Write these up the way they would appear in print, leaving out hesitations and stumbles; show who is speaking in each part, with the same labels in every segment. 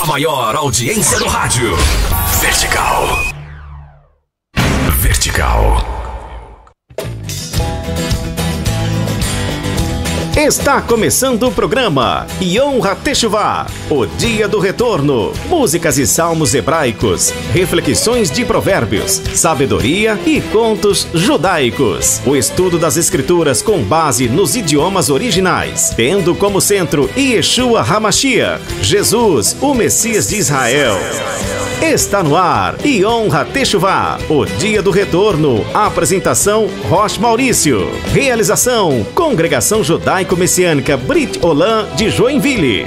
Speaker 1: A maior audiência do rádio. Vertical. Vertical.
Speaker 2: Está começando o programa Yom HaTeshuvah, o Dia do Retorno. Músicas e salmos hebraicos, reflexões de provérbios, sabedoria e contos judaicos. O estudo das escrituras com base nos idiomas originais, tendo como centro Yeshua HaMashiach, Jesus, o Messias de Israel. Está no ar Yom HaTeshuvah, o Dia do Retorno. Apresentação Rosh Maurício. Realização Congregação Judaico-Messiânica Brit Olam de Joinville.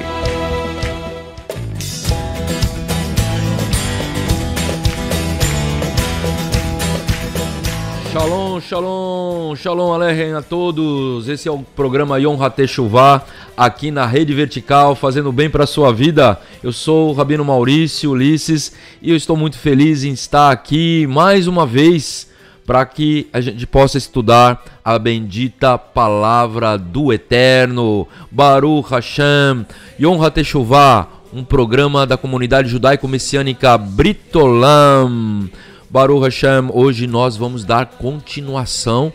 Speaker 3: Shalom, shalom, shalom aleichem a todos. Esse é o programa Yom HaTeshuvah, aqui na Rede Vertical, fazendo bem para a sua vida. Eu sou o Rabino Maurício Ulisses e eu estou muito feliz em estar aqui mais uma vez para que a gente possa estudar a bendita palavra do Eterno. Baruch Hashem, Yom HaTeshuvah, um programa da comunidade judaico-messiânica Brit Olam. Baruch Hashem, hoje nós vamos dar continuação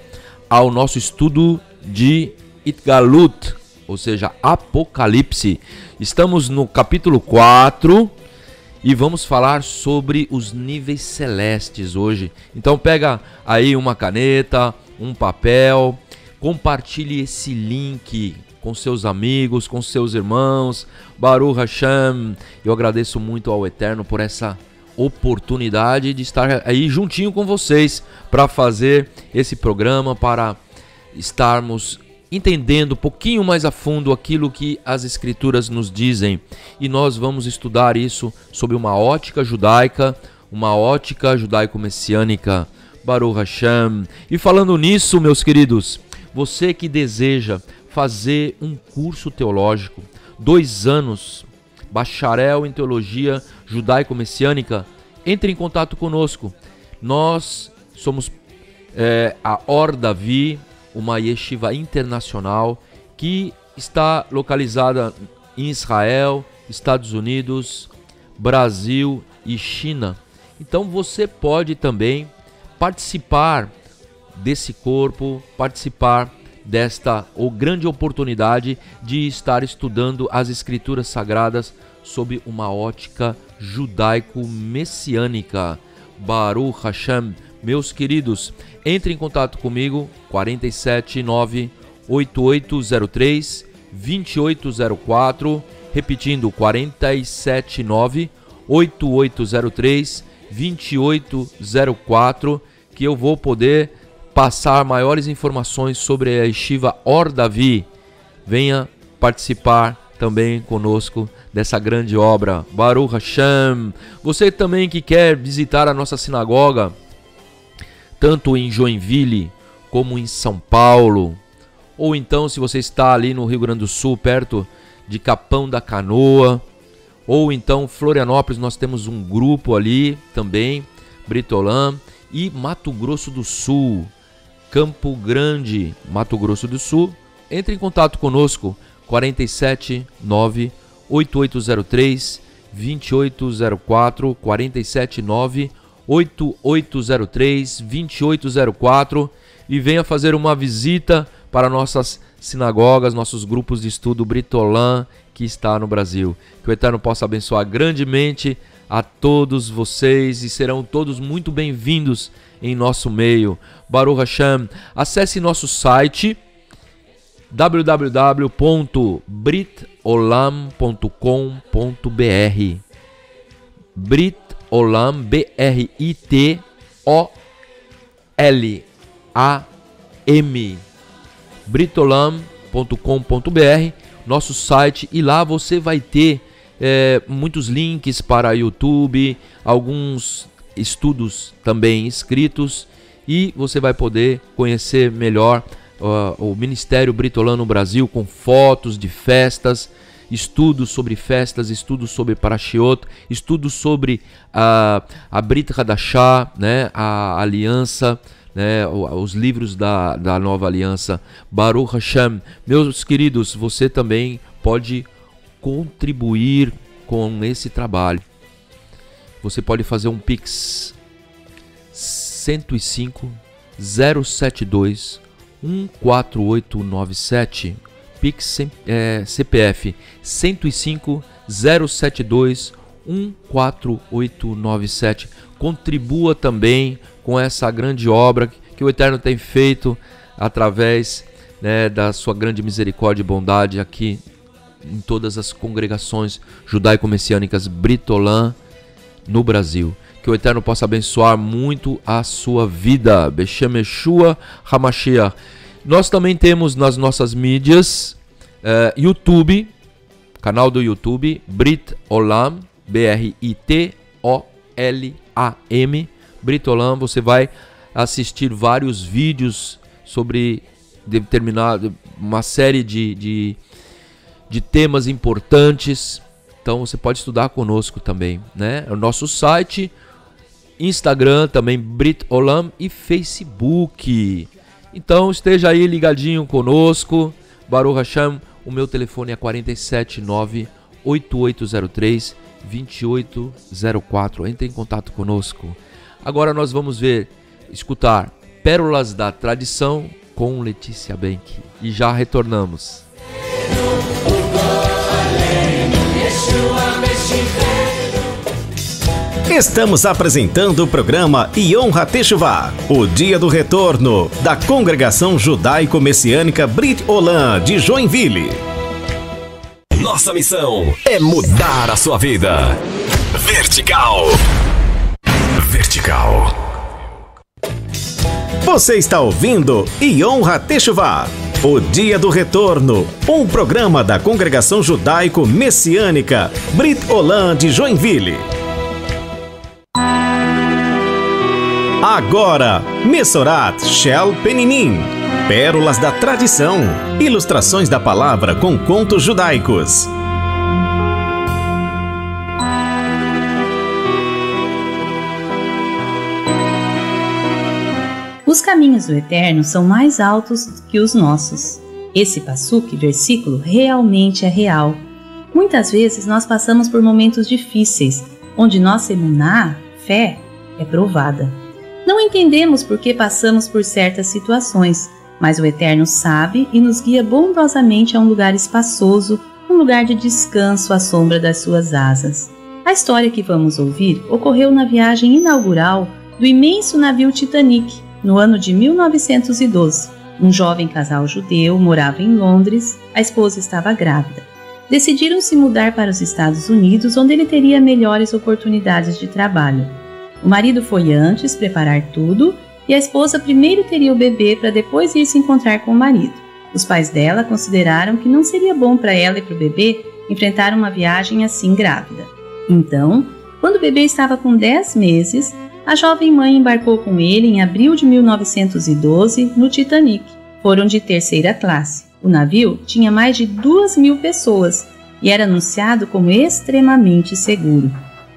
Speaker 3: ao nosso estudo de Itgalut, ou seja, Apocalipse. Estamos no capítulo 4 e vamos falar sobre os níveis celestes hoje. Então pega aí uma caneta, um papel, compartilhe esse link com seus amigos, com seus irmãos. Baruch Hashem, eu agradeço muito ao Eterno por essa oportunidade de estar aí juntinho com vocês para fazer esse programa, para estarmos entendendo um pouquinho mais a fundo aquilo que as escrituras nos dizem, e nós vamos estudar isso sob uma ótica judaica, uma ótica judaico-messiânica. Baruch Hashem. E falando nisso, meus queridos, você que deseja fazer um curso teológico, 2 anos, bacharel em teologia judaico-messiânica, entre em contato conosco. Nós somos a Or Davi, uma yeshiva internacional que está localizada em Israel, Estados Unidos, Brasil e China. Então você pode também participar desse corpo, participar desta grande oportunidade de estar estudando as escrituras sagradas sob uma ótica judaico-messiânica. Baruch Hashem. Meus queridos, entre em contato comigo, 479-8803-2804, repetindo, 479-8803-2804, que eu vou poder passar maiores informações sobre a Yeshiva Or Davi. Venha participar também conosco dessa grande obra. Baruch Hashem. Você também que quer visitar a nossa sinagoga, tanto em Joinville como em São Paulo, ou então se você está ali no Rio Grande do Sul, perto de Capão da Canoa, ou então Florianópolis, nós temos um grupo ali também, Brit Olam, e Mato Grosso do Sul, Campo Grande, Mato Grosso do Sul. Entre em contato conosco, 479-8803-2804, 479-8803-2804, e venha fazer uma visita para nossas sinagogas, nossos grupos de estudo Brit Olam que está no Brasil. Que o Eterno possa abençoar grandemente a todos vocês e serão todos muito bem-vindos em nosso meio. Baruch Hashem. Acesse nosso site www.britolam.com.br. Brit Olam, B-R-I-T-O-L-A-M, britolam.com.br, nosso site, e lá você vai ter muitos links para YouTube, alguns estudos também escritos, e você vai poder conhecer melhor o Ministério Brit Olam no Brasil, com fotos de festas, estudos sobre festas, estudos sobre Parashiot, estudos sobre a Brit Hadashah, né, a aliança, né, os livros da nova aliança. Baruch Hashem. Meus queridos, você também pode contribuir com esse trabalho. Você pode fazer um Pix 105 072 14897, Pix CPF 105 072 14897. Contribua também com essa grande obra que o Eterno tem feito através, né, da sua grande misericórdia e bondade aqui em todas as congregações judaico-messiânicas Brit-Olam no Brasil. Que o Eterno possa abençoar muito a sua vida. Beshem Yeshua HaMashiach. Nós também temos nas nossas mídias YouTube, canal do YouTube Brit-Olam, Brit-Olam, Brit-Olam. Você vai assistir vários vídeos sobre uma série de temas importantes. Então você pode estudar conosco também, né? O nosso site, Instagram também, Brit-Olam, e Facebook. Então esteja aí ligadinho conosco. Baruch Hashem, o meu telefone é 479-8803-2804. Entre em contato conosco. Agora nós vamos escutar Pérolas da Tradição com Letícia Benck. E já retornamos.
Speaker 2: Estamos apresentando o programa Yom HaTeshuvah, o Dia do Retorno, da Congregação Judaico-Messiânica Brit-Olam de Joinville.
Speaker 1: Nossa missão é mudar a sua vida. Vertical. Vertical.
Speaker 2: Você está ouvindo Yom HaTeshuvah, o Dia do Retorno, um programa da Congregação Judaico-Messiânica Brit-Olam de Joinville. Agora, Mesorat Shel Peninim, Pérolas da Tradição, ilustrações da palavra com contos judaicos.
Speaker 4: Os caminhos do Eterno são mais altos que os nossos. Esse passuque, versículo, realmente é real. Muitas vezes nós passamos por momentos difíceis, onde nossa emuná, fé, é provada. Não entendemos por que passamos por certas situações, mas o Eterno sabe e nos guia bondosamente a um lugar espaçoso, um lugar de descanso à sombra das suas asas. A história que vamos ouvir ocorreu na viagem inaugural do imenso navio Titanic, no ano de 1912. Um jovem casal judeu morava em Londres, a esposa estava grávida. Decidiram se mudar para os Estados Unidos, onde ele teria melhores oportunidades de trabalho. O marido foi antes preparar tudo e a esposa primeiro teria o bebê para depois ir se encontrar com o marido. Os pais dela consideraram que não seria bom para ela e para o bebê enfrentar uma viagem assim grávida. Então, quando o bebê estava com 10 meses, a jovem mãe embarcou com ele em abril de 1912 no Titanic. Foram de terceira classe. O navio tinha mais de 2.000 pessoas e era anunciado como extremamente seguro.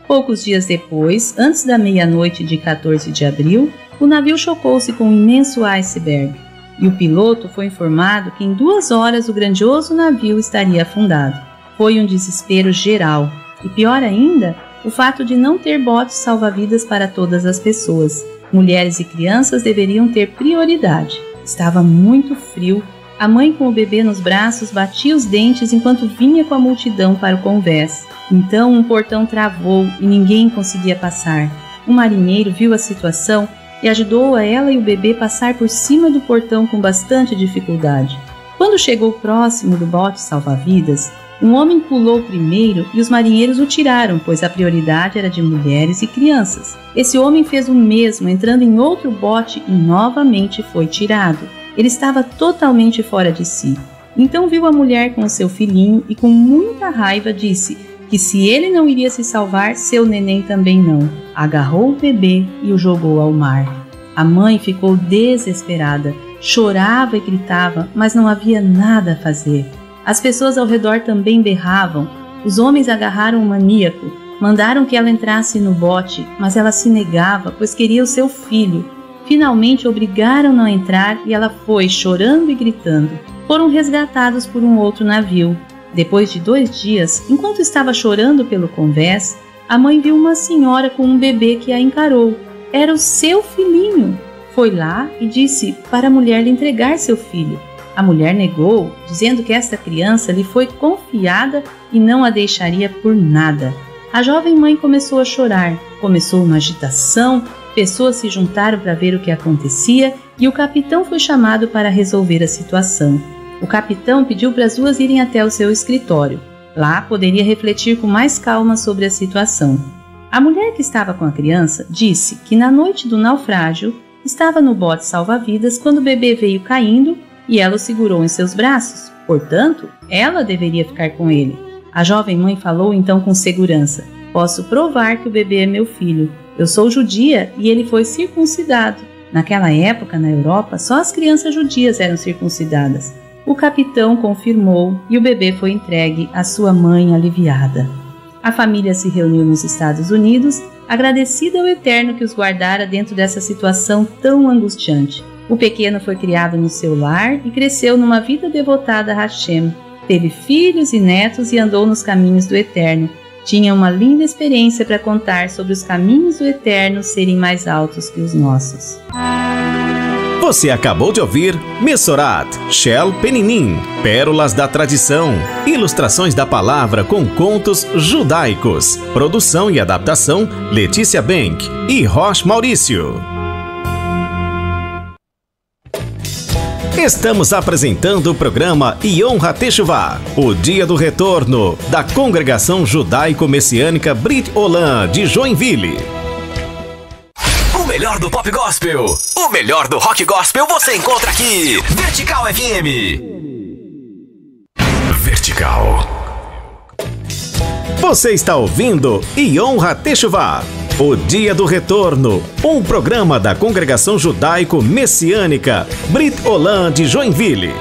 Speaker 4: Poucos dias depois, antes da meia-noite de 14 de abril, o navio chocou-se com um imenso iceberg e o piloto foi informado que em 2 horas o grandioso navio estaria afundado. Foi um desespero geral e, pior ainda, o fato de não ter botes salva-vidas para todas as pessoas. Mulheres e crianças deveriam ter prioridade. Estava muito frio. A mãe com o bebê nos braços batia os dentes enquanto vinha com a multidão para o convés. Então um portão travou e ninguém conseguia passar. Um marinheiro viu a situação e ajudou a ela e o bebê passar por cima do portão com bastante dificuldade. Quando chegou próximo do bote salva-vidas, um homem pulou primeiro e os marinheiros o tiraram, pois a prioridade era de mulheres e crianças. Esse homem fez o mesmo, entrando em outro bote e novamente foi tirado. Ele estava totalmente fora de si. Então viu a mulher com o seu filhinho e com muita raiva disse que se ele não iria se salvar, seu neném também não. Agarrou o bebê e o jogou ao mar. A mãe ficou desesperada, chorava e gritava, mas não havia nada a fazer. As pessoas ao redor também berravam. Os homens agarraram o maníaco, mandaram que ela entrasse no bote, mas ela se negava, pois queria o seu filho. Finalmente obrigaram-na a entrar e ela foi, chorando e gritando. Foram resgatados por um outro navio. Depois de 2 dias, enquanto estava chorando pelo convés, a mãe viu uma senhora com um bebê que a encarou. Era o seu filhinho. Foi lá e disse para a mulher lhe entregar seu filho. A mulher negou, dizendo que esta criança lhe foi confiada e não a deixaria por nada. A jovem mãe começou a chorar. Começou uma agitação, pessoas se juntaram para ver o que acontecia e o capitão foi chamado para resolver a situação. O capitão pediu para as duas irem até o seu escritório. Lá poderia refletir com mais calma sobre a situação. A mulher que estava com a criança disse que na noite do naufrágio estava no bote salva-vidas quando o bebê veio caindo e ela o segurou em seus braços. Portanto, ela deveria ficar com ele. A jovem mãe falou então com segurança: "Posso provar que o bebê é meu filho. Eu sou judia e ele foi circuncidado." Naquela época, na Europa, só as crianças judias eram circuncidadas. O capitão confirmou e o bebê foi entregue à sua mãe aliviada. A família se reuniu nos Estados Unidos, agradecida ao Eterno que os guardara dentro dessa situação tão angustiante. O pequeno foi criado no seu lar e cresceu numa vida devotada a Hashem. Teve filhos e netos e andou nos caminhos do Eterno. Tinha uma linda experiência para contar sobre os caminhos do Eterno serem mais altos que os nossos.
Speaker 2: Você acabou de ouvir Mesorat, Shel Peninim, Pérolas da Tradição, ilustrações da palavra com contos judaicos. Produção e adaptação, Letícia Benck e Roch Maurício. Estamos apresentando o programa Yom HaTeshuvah, o Dia do Retorno, da Congregação Judaico-Messiânica Brit Olam de Joinville.
Speaker 1: O melhor do pop gospel, o melhor do rock gospel você encontra aqui. Vertical FM. Vertical.
Speaker 2: Você está ouvindo Yom HaTeshuvah, o Dia do Retorno, um programa da Congregação Judaico-Messiânica Brit Olam de Joinville.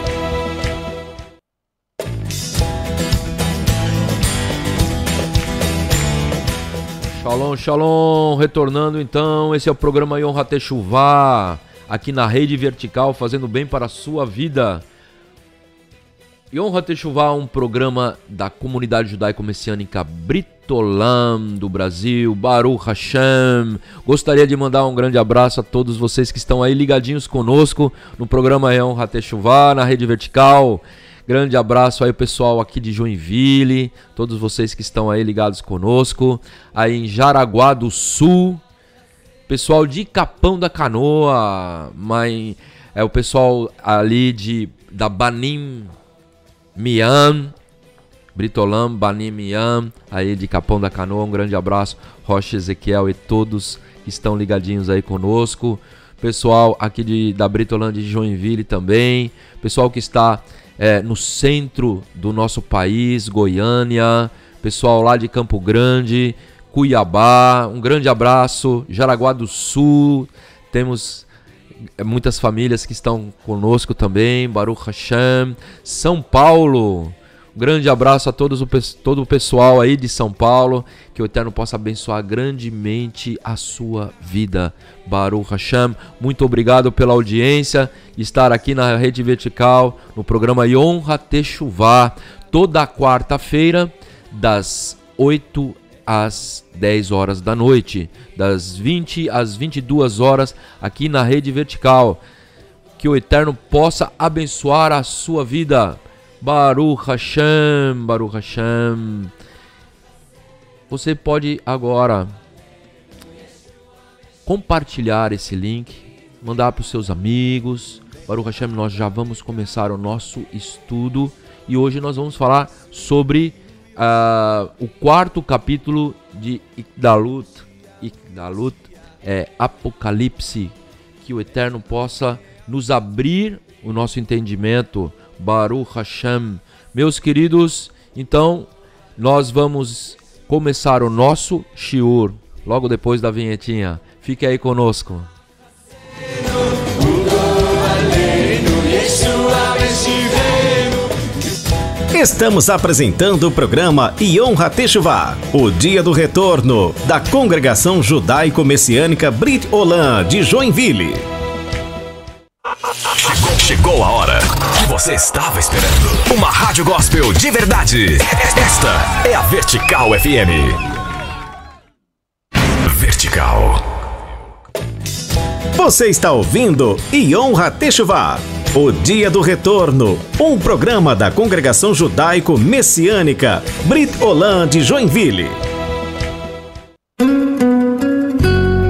Speaker 3: Shalom, shalom, retornando então, esse é o programa Yom HaTeshuvah, aqui na Rede Vertical, fazendo bem para a sua vida. Yom HaTeshuvah é um programa da comunidade judaico-messiânica Brit Olam do Brasil, Baruch Hashem. Gostaria de mandar um grande abraço a todos vocês que estão aí ligadinhos conosco no programa Yom HaTeshuvah, na Rede Vertical. Grande abraço aí pessoal aqui de Joinville, todos vocês que estão aí ligados conosco, aí em Jaraguá do Sul, pessoal de Capão da Canoa, o pessoal ali da Banim Miam, Brit Olam, Banim Miam, aí de Capão da Canoa, um grande abraço, Rocha Ezequiel e todos que estão ligadinhos aí conosco, pessoal aqui da Brit Olam de Joinville também, pessoal que está no centro do nosso país, Goiânia, pessoal lá de Campo Grande, Cuiabá, um grande abraço, Jaraguá do Sul, temos muitas famílias que estão conosco também, Baruch Hashem, São Paulo, um grande abraço a todo o pessoal aí de São Paulo, que o Eterno possa abençoar grandemente a sua vida, Baruch Hashem. Muito obrigado pela audiência, estar aqui na Rede Vertical, no programa Yom HaTeshuvah, toda quarta-feira, das 8 às 10 horas da noite, das 20 às 22 horas, aqui na Rede Vertical. Que o Eterno possa abençoar a sua vida. Baruch Hashem, Baruch Hashem. Você pode agora compartilhar esse link, mandar para os seus amigos. Baruch Hashem, nós já vamos começar o nosso estudo e hoje nós vamos falar sobre o 4º capítulo de Igdalut, Apocalipse. Que o Eterno possa nos abrir o nosso entendimento. Baruch Hashem. Meus queridos, então nós vamos começar o nosso shiur logo depois da vinhetinha. Fique aí conosco.
Speaker 2: Estamos apresentando o programa Yom HaTeshuvah, o Dia do Retorno, da Congregação Judaico-Messiânica Brit Olam de Joinville.
Speaker 1: Chegou a hora. você estava esperando. Uma rádio gospel de verdade. Esta é a Vertical FM. Vertical.
Speaker 2: Você está ouvindo Yom HaTeshuvah, o Dia do Retorno, um programa da Congregação Judaico-Messiânica Brit Olam de Joinville.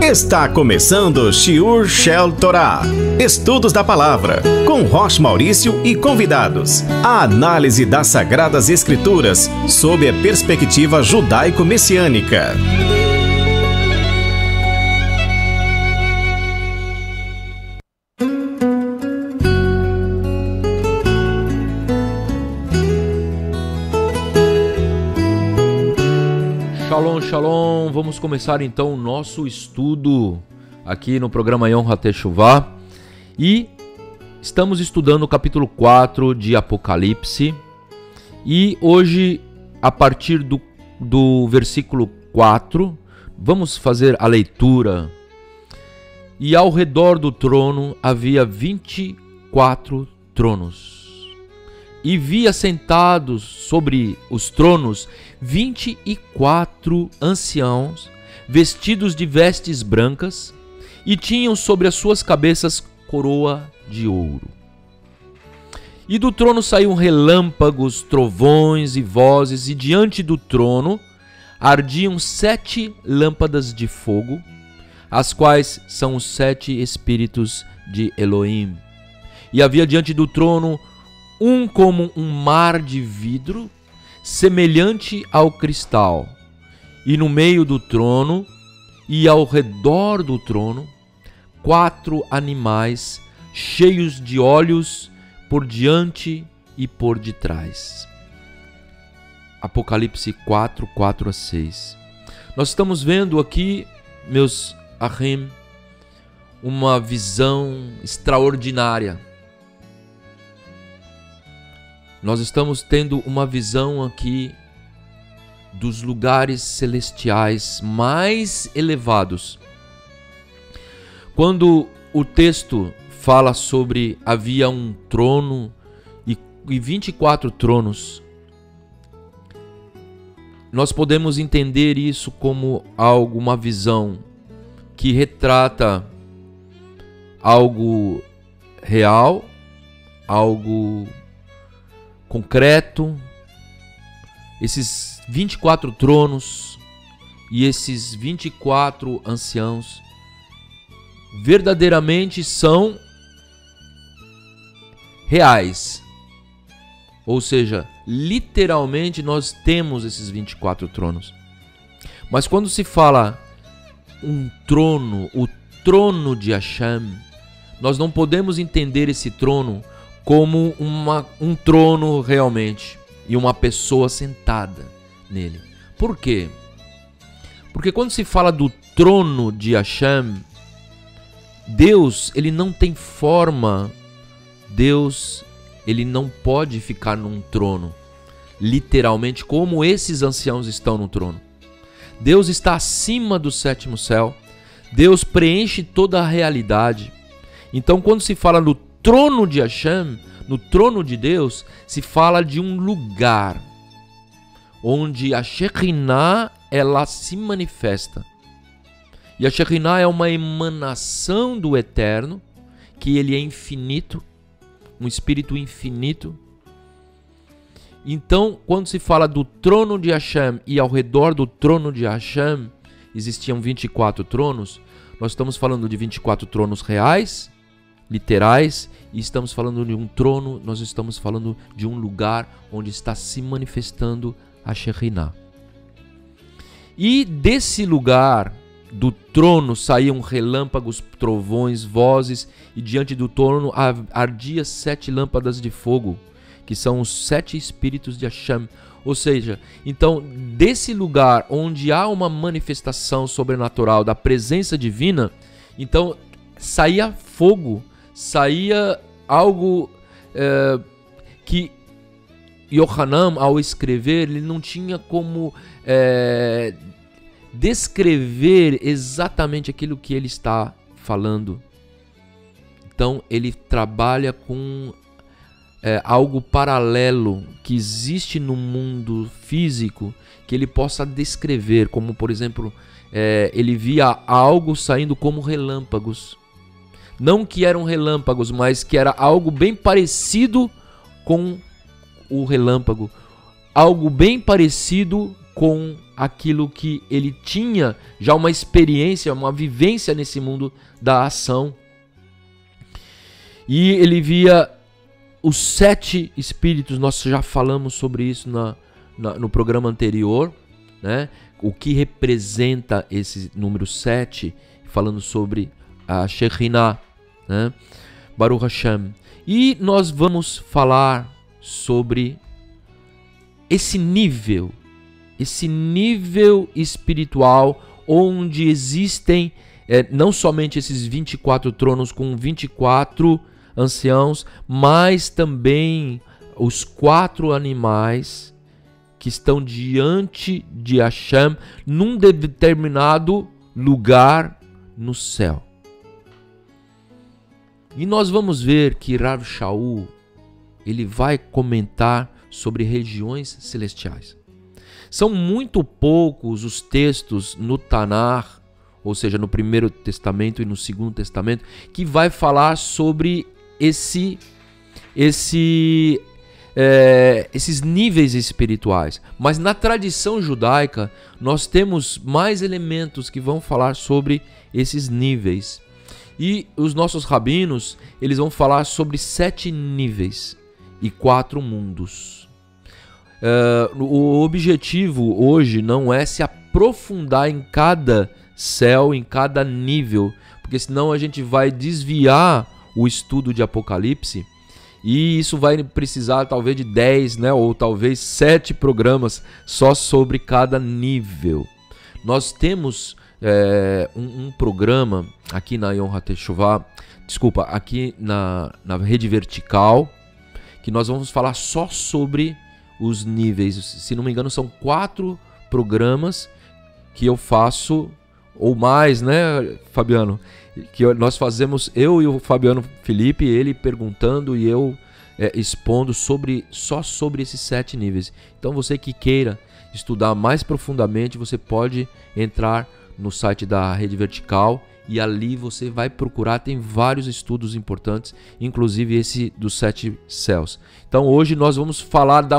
Speaker 2: Está começando Shiur Shel Torah, Estudos da Palavra, com Rosh Maurício e convidados. A análise das Sagradas Escrituras sob a perspectiva judaico-messiânica.
Speaker 3: Shalom, shalom. Vamos começar então o nosso estudo aqui no programa Yom HaTeshuvah. E estamos estudando o capítulo 4 de Apocalipse. E hoje, a partir do versículo 4, vamos fazer a leitura. E ao redor do trono havia 24 tronos. E vi assentados sobre os tronos 24 anciãos, vestidos de vestes brancas, e tinham sobre as suas cabeças coroa de ouro. E do trono saíam relâmpagos, trovões e vozes, e diante do trono ardiam 7 lâmpadas de fogo, as quais são os 7 espíritos de Elohim. E havia diante do trono como um mar de vidro, semelhante ao cristal, e no meio do trono e ao redor do trono 4 animais cheios de olhos por diante e por detrás. Apocalipse 4, 4 a 6. Nós estamos vendo aqui, meus ahim, uma visão extraordinária. Nós estamos tendo uma visão aqui dos lugares celestiais mais elevados. Quando o texto fala sobre havia um trono e 24 tronos, nós podemos entender isso como algo, uma visão que retrata algo real, algo concreto. Esses 24 tronos e esses 24 anciãos verdadeiramente são reais. Ou seja, literalmente nós temos esses 24 tronos. Mas quando se fala um trono, o trono de Hashem, nós não podemos entender esse trono como um trono realmente e uma pessoa sentada nele. Por quê? Porque quando se fala do trono de Hashem, Deus, ele não tem forma. Deus, ele não pode ficar num trono, literalmente, como esses anciãos estão no trono. Deus está acima do 7º céu. Deus preenche toda a realidade. Então, quando se fala no trono de Hashem, no trono de Deus, se fala de um lugar onde a Shekhinah, ela se manifesta. E a Shekhinah é uma emanação do Eterno, que ele é infinito, um espírito infinito. Então, quando se fala do trono de Hashem e ao redor do trono de Hashem existiam 24 tronos, nós estamos falando de 24 tronos reais, literais, e estamos falando de um trono, nós estamos falando de um lugar onde está se manifestando a Shekhinah. E desse lugar, do trono, saíam relâmpagos, trovões, vozes, e diante do trono ardia 7 lâmpadas de fogo, que são os 7 espíritos de Hashem. Ou seja, então, desse lugar onde há uma manifestação sobrenatural da presença divina, então saía fogo, saía algo que Yohanan, ao escrever, ele não tinha como descrever exatamente aquilo que ele está falando. Então ele trabalha com algo paralelo que existe no mundo físico que ele possa descrever, como por exemplo, ele via algo saindo como relâmpagos. Não que eram relâmpagos, mas que era algo bem parecido com o relâmpago, algo bem parecido com aquilo que ele tinha já uma experiência, uma vivência nesse mundo da ação. E ele via os 7 espíritos, nós já falamos sobre isso no programa anterior, né? O que representa esse número 7, falando sobre a Shekhinah, né? Baruch Hashem. E nós vamos falar sobre esse nível espiritual onde existem não somente esses 24 tronos com 24 anciãos, mas também os 4 animais que estão diante de Hashem num determinado lugar no céu. E nós vamos ver que Rav Shaul, ele vai comentar sobre regiões celestiais. São muito poucos os textos no Tanar, ou seja, no Primeiro Testamento e no Segundo Testamento, que vai falar sobre esses níveis espirituais. Mas na tradição judaica, nós temos mais elementos que vão falar sobre esses níveis. E os nossos rabinos, eles vão falar sobre 7 níveis e 4 mundos. O objetivo hoje não é se aprofundar em cada céu, em cada nível, porque senão a gente vai desviar o estudo de Apocalipse, e isso vai precisar talvez de 10, né, ou talvez 7 programas só sobre cada nível. Nós temos um programa aqui na Yom HaTeshuvah, aqui na Rede Vertical, que nós vamos falar só sobre os níveis. Se não me engano, são 4 programas que eu faço, ou mais, né, Fabiano? Que nós fazemos, eu e o Fabiano Felipe, ele perguntando e eu expondo só sobre esses 7 níveis. Então você que queira estudar mais profundamente, você pode entrar no site da Rede Vertical e ali você vai procurar, tem vários estudos importantes, inclusive esse dos 7 céus. Então hoje nós vamos falar, dar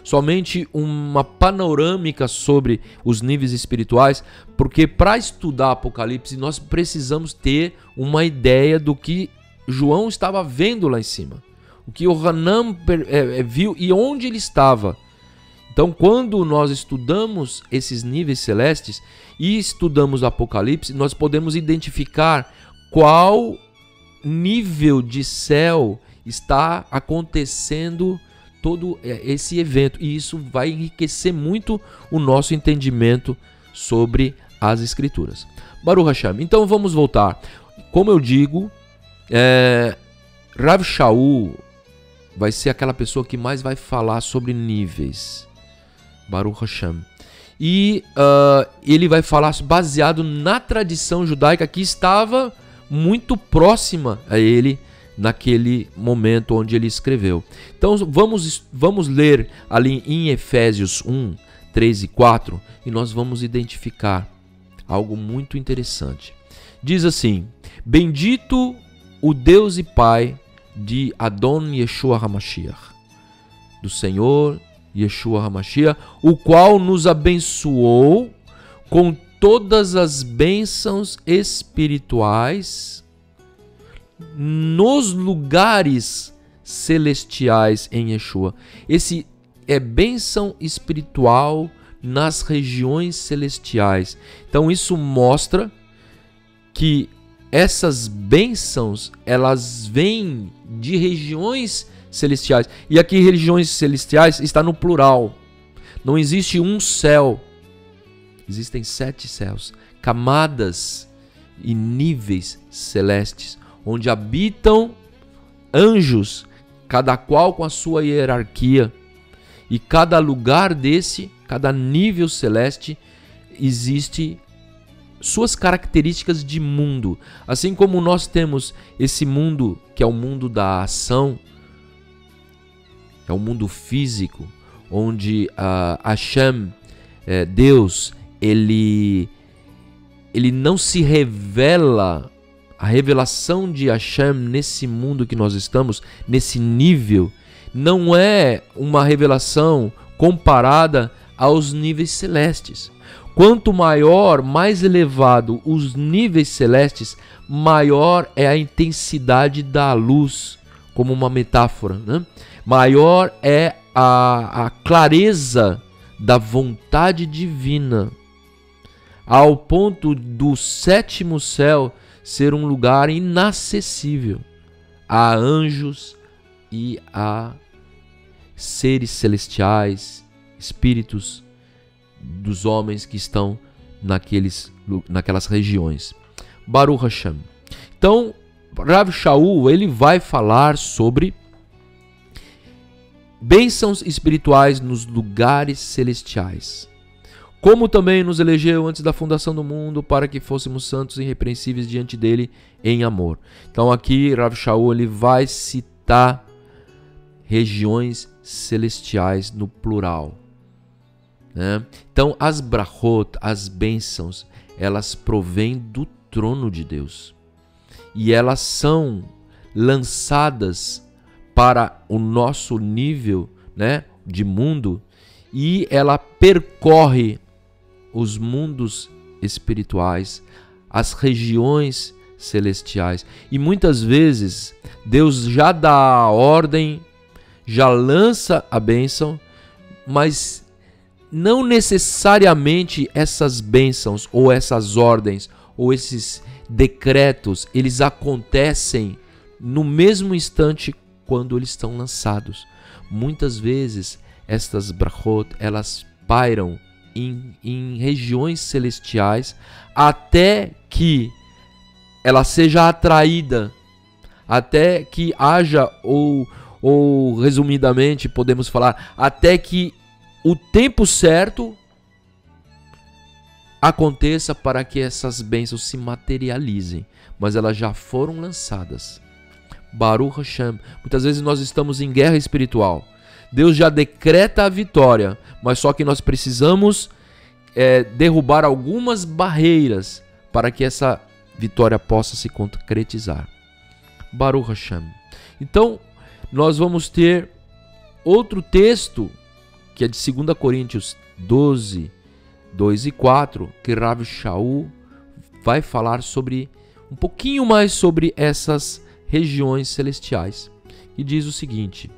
Speaker 3: somente uma panorâmica sobre os níveis espirituais, porque para estudar Apocalipse nós precisamos ter uma ideia do que João estava vendo lá em cima, o que Yohanan viu e onde ele estava. Então, quando nós estudamos esses níveis celestes e estudamos o Apocalipse, nós podemos identificar qual nível de céu está acontecendo todo esse evento. E isso vai enriquecer muito o nosso entendimento sobre as Escrituras. Baruch Hashem. Então, vamos voltar. Como eu digo, Rav Shaul vai ser aquela pessoa que mais vai falar sobre níveis. Baruch Hashem. E ele vai falar baseado na tradição judaica que estava muito próxima a ele naquele momento onde ele escreveu. Então vamos ler ali em Efésios 1, 3 e 4 e nós vamos identificar algo muito interessante. Diz assim: Bendito o Deus e Pai de Adon Yeshua HaMashiach, do Senhor Yeshua HaMashiach, o qual nos abençoou com todas as bênçãos espirituais nos lugares celestiais em Yeshua. Esse é bênção espiritual nas regiões celestiais. Então isso mostra que essas bênçãos, elas vêm de regiões celestiais. E aqui regiões celestiais está no plural. Não existe um céu. Existem 7 céus, camadas e níveis celestes, onde habitam anjos, cada qual com a sua hierarquia. E cada lugar desse, cada nível celeste, existe suas características de mundo. Assim como nós temos esse mundo que é o mundo da ação, é o mundo físico, onde Hashem, Deus, ele não se revela, a revelação de Hashem nesse mundo que nós estamos, nesse nível, não é uma revelação comparada aos níveis celestes. Quanto maior, mais elevado os níveis celestes, maior é a intensidade da luz, como uma metáfora, né? Maior é a clareza da vontade divina, ao ponto do sétimo céu ser um lugar inacessível a anjos e a seres celestiais, espíritos dos homens que estão naquelas regiões. Baruch Hashem. Então, Rav Shaul, ele vai falar sobre bênçãos espirituais nos lugares celestiais. Como também nos elegeu antes da fundação do mundo para que fôssemos santos e irrepreensíveis diante dele em amor. Então aqui Rav Shaul, ele vai citar regiões celestiais no plural, né? Então as brachot, as bênçãos, elas provêm do trono de Deus e elas são lançadas para o nosso nível, né, de mundo, e ela percorre os mundos espirituais, as regiões celestiais, e muitas vezes Deus já dá a ordem, já lança a bênção, mas não necessariamente essas bênçãos ou essas ordens ou esses decretos, eles acontecem no mesmo instante quando eles estão lançados. Muitas vezes estas brachot, elas pairam em regiões celestiais até que ela seja atraída, até que haja, ou resumidamente podemos falar, até que o tempo certo aconteça para que essas bênçãos se materializem, mas elas já foram lançadas. Baruch Hashem. Muitas vezes nós estamos em guerra espiritual. Deus já decreta a vitória, mas só que nós precisamos derrubar algumas barreiras para que essa vitória possa se concretizar. Baruch Hashem. Então, nós vamos ter outro texto, que é de 2 Coríntios 12, 2 e 4, que Rav Shaul vai falar sobre, um pouquinho mais sobre essas regiões celestiais. E diz o seguinte: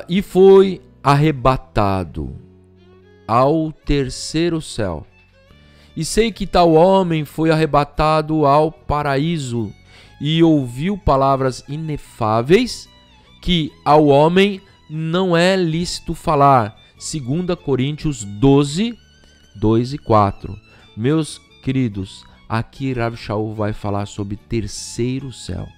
Speaker 3: e foi arrebatado ao terceiro céu. E sei que tal homem foi arrebatado ao paraíso e ouviu palavras inefáveis que ao homem não é lícito falar. 2 Coríntios 12, 2 e 4. Meus queridos, aqui Rav Shaul vai falar sobre terceiro céu.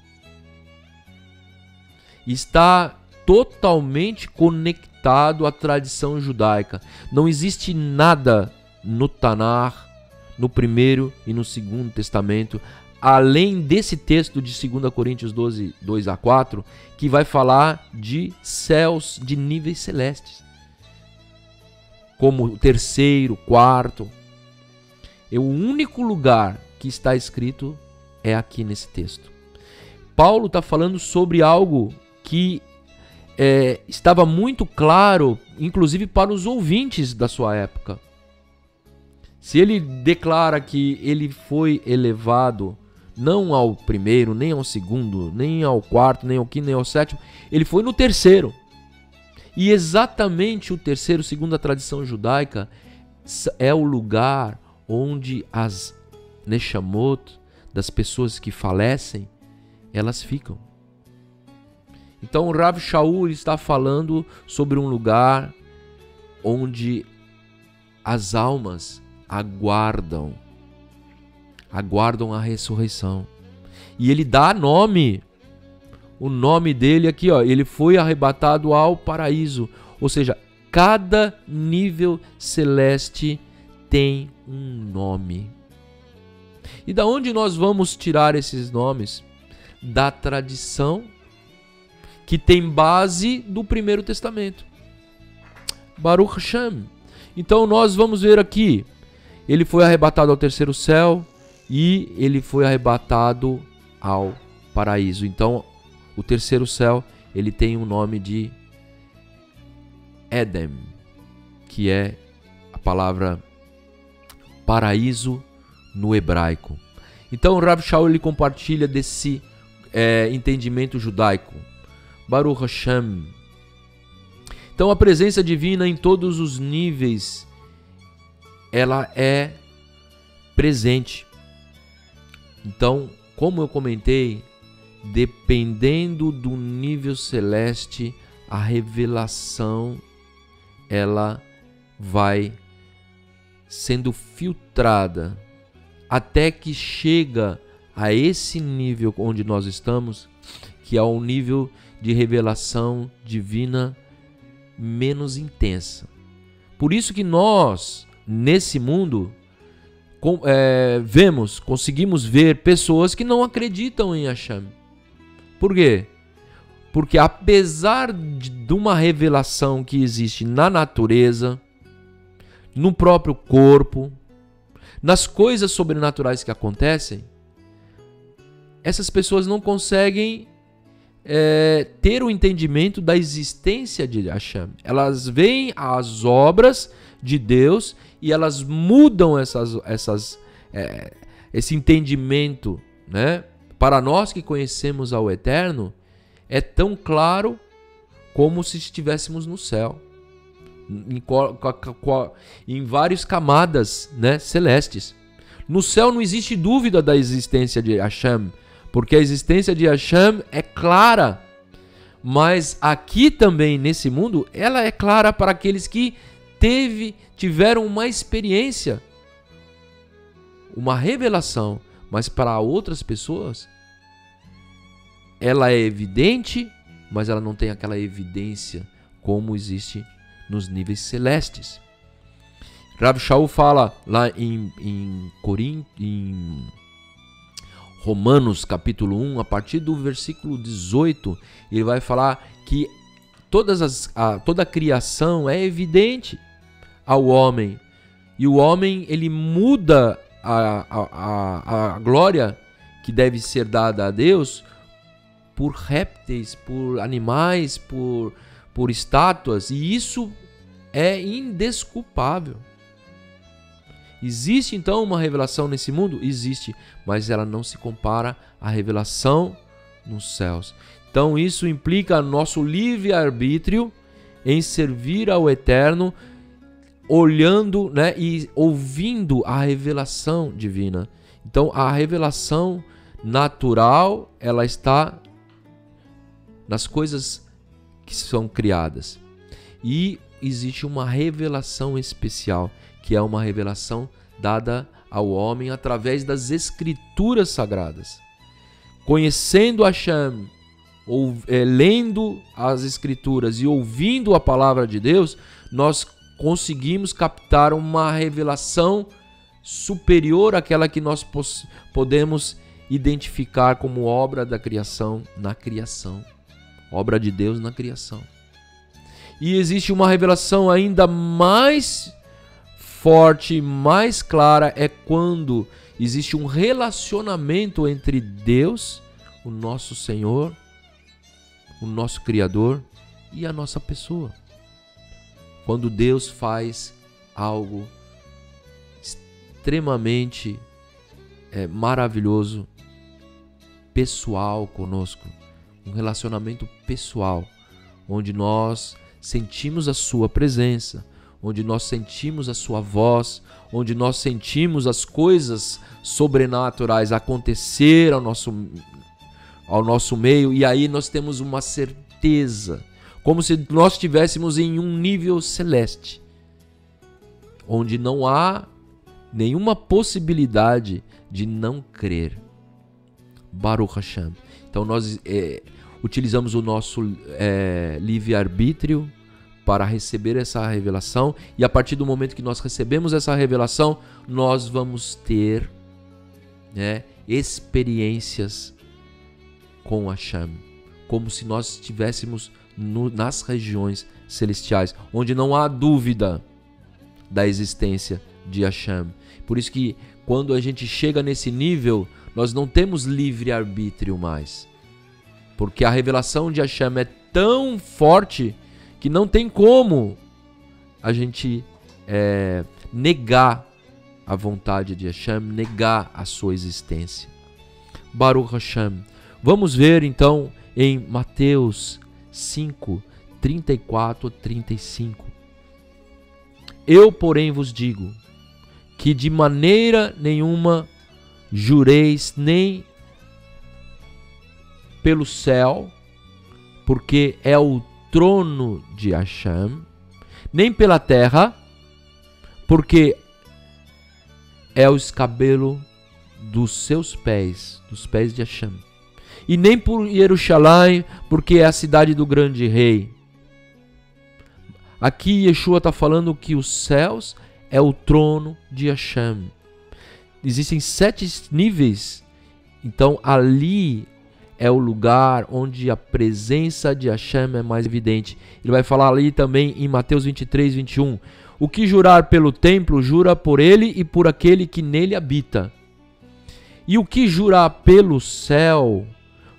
Speaker 3: Está totalmente conectado à tradição judaica. Não existe nada no Tanar, no primeiro e no segundo testamento, além desse texto de 2 Coríntios 12, 2 a 4, que vai falar de céus de níveis celestes, como o terceiro, quarto. O único lugar que está escrito é aqui nesse texto. Paulo está falando sobre algo que estava muito claro, inclusive para os ouvintes da sua época. Se ele declara que ele foi elevado não ao primeiro, nem ao segundo, nem ao quarto, nem ao quinto, nem ao sétimo, ele foi no terceiro. E exatamente o terceiro, segundo a tradição judaica, é o lugar onde as Neshamot, das pessoas que falecem, elas ficam. Então o Rav Shaul está falando sobre um lugar onde as almas aguardam a ressurreição. E ele dá nome, o nome dele aqui, ó, ele foi arrebatado ao paraíso. Ou seja, cada nível celeste tem um nome. E da onde nós vamos tirar esses nomes? Da tradição que tem base do Primeiro Testamento. Baruch Hashem. Então nós vamos ver aqui, ele foi arrebatado ao terceiro céu e ele foi arrebatado ao paraíso. Então o terceiro céu, ele tem o nome de Éden, que é a palavra paraíso no hebraico. Então o Rav Shaul, ele compartilha desse entendimento judaico. Baruch Hashem. Então a presença divina em todos os níveis, ela é presente. Então, como eu comentei, dependendo do nível celeste, a revelação ela vai sendo filtrada até que chega a esse nível onde nós estamos, que é o nível de revelação divina menos intensa. Por isso que nós, nesse mundo, conseguimos ver pessoas que não acreditam em Hashem. Por quê? Porque apesar de uma revelação que existe na natureza, no próprio corpo, nas coisas sobrenaturais que acontecem, essas pessoas não conseguem ter o entendimento da existência de Hashem. Elas veem as obras de Deus e elas mudam esse entendimento, né? Para nós que conhecemos ao Eterno, é tão claro como se estivéssemos no céu, em várias camadas, né, celestes. No céu não existe dúvida da existência de Hashem, porque a existência de Hashem é clara. Mas aqui também, nesse mundo, ela é clara para aqueles que tiveram uma experiência, uma revelação. Mas para outras pessoas, ela é evidente, mas ela não tem aquela evidência como existe nos níveis celestes. Rav Shaul fala lá em Romanos capítulo 1, a partir do versículo 18, ele vai falar que toda a criação é evidente ao homem. E o homem, ele muda a glória que deve ser dada a Deus por répteis, por animais, por estátuas. E isso é indesculpável. Existe então uma revelação nesse mundo? Existe, mas ela não se compara à revelação nos céus. Então isso implica nosso livre-arbítrio em servir ao Eterno, olhando, né, e ouvindo a revelação divina. Então a revelação natural, ela está nas coisas que são criadas. E existe uma revelação especial, que é uma revelação dada ao homem através das escrituras sagradas. Conhecendo Hashem, lendo as escrituras e ouvindo a palavra de Deus, nós conseguimos captar uma revelação superior àquela que nós podemos identificar como obra da criação na criação. Obra de Deus na criação. E existe uma revelação ainda mais forte, mais clara, é quando existe um relacionamento entre Deus, o nosso Senhor, o nosso Criador e a nossa pessoa. Quando Deus faz algo extremamente maravilhoso, pessoal conosco, um relacionamento pessoal, onde nós sentimos a sua presença, onde nós sentimos a sua voz, onde nós sentimos as coisas sobrenaturais acontecer ao nosso meio, e aí nós temos uma certeza, como se nós estivéssemos em um nível celeste, onde não há nenhuma possibilidade de não crer. Baruch Hashem. Então nós utilizamos o nosso livre-arbítrio para receber essa revelação, e a partir do momento que nós recebemos essa revelação, nós vamos ter, né, experiências com Hashem. como se nós estivéssemos nas regiões celestiais, onde não há dúvida da existência de Hashem. Por isso que quando a gente chega nesse nível, nós não temos livre-arbítrio mais. Porque a revelação de Hashem é tão forte que não tem como a gente negar a vontade de Hashem, negar a sua existência. Baruch Hashem. Vamos ver então em Mateus 5, 34 a 35. Eu, porém, vos digo que de maneira nenhuma jureis nem pelo céu, porque é o trono de Hashem, nem pela terra, porque é o escabelo dos seus pés, dos pés de Hashem, e nem por Jerusalém, porque é a cidade do grande rei. Aqui Yeshua está falando que os céus é o trono de Hashem. Existem 7 níveis, então ali é o lugar onde a presença de Hashem é mais evidente. Ele vai falar ali também em Mateus 23, 21. O que jurar pelo templo, jura por ele e por aquele que nele habita. E o que jurar pelo céu,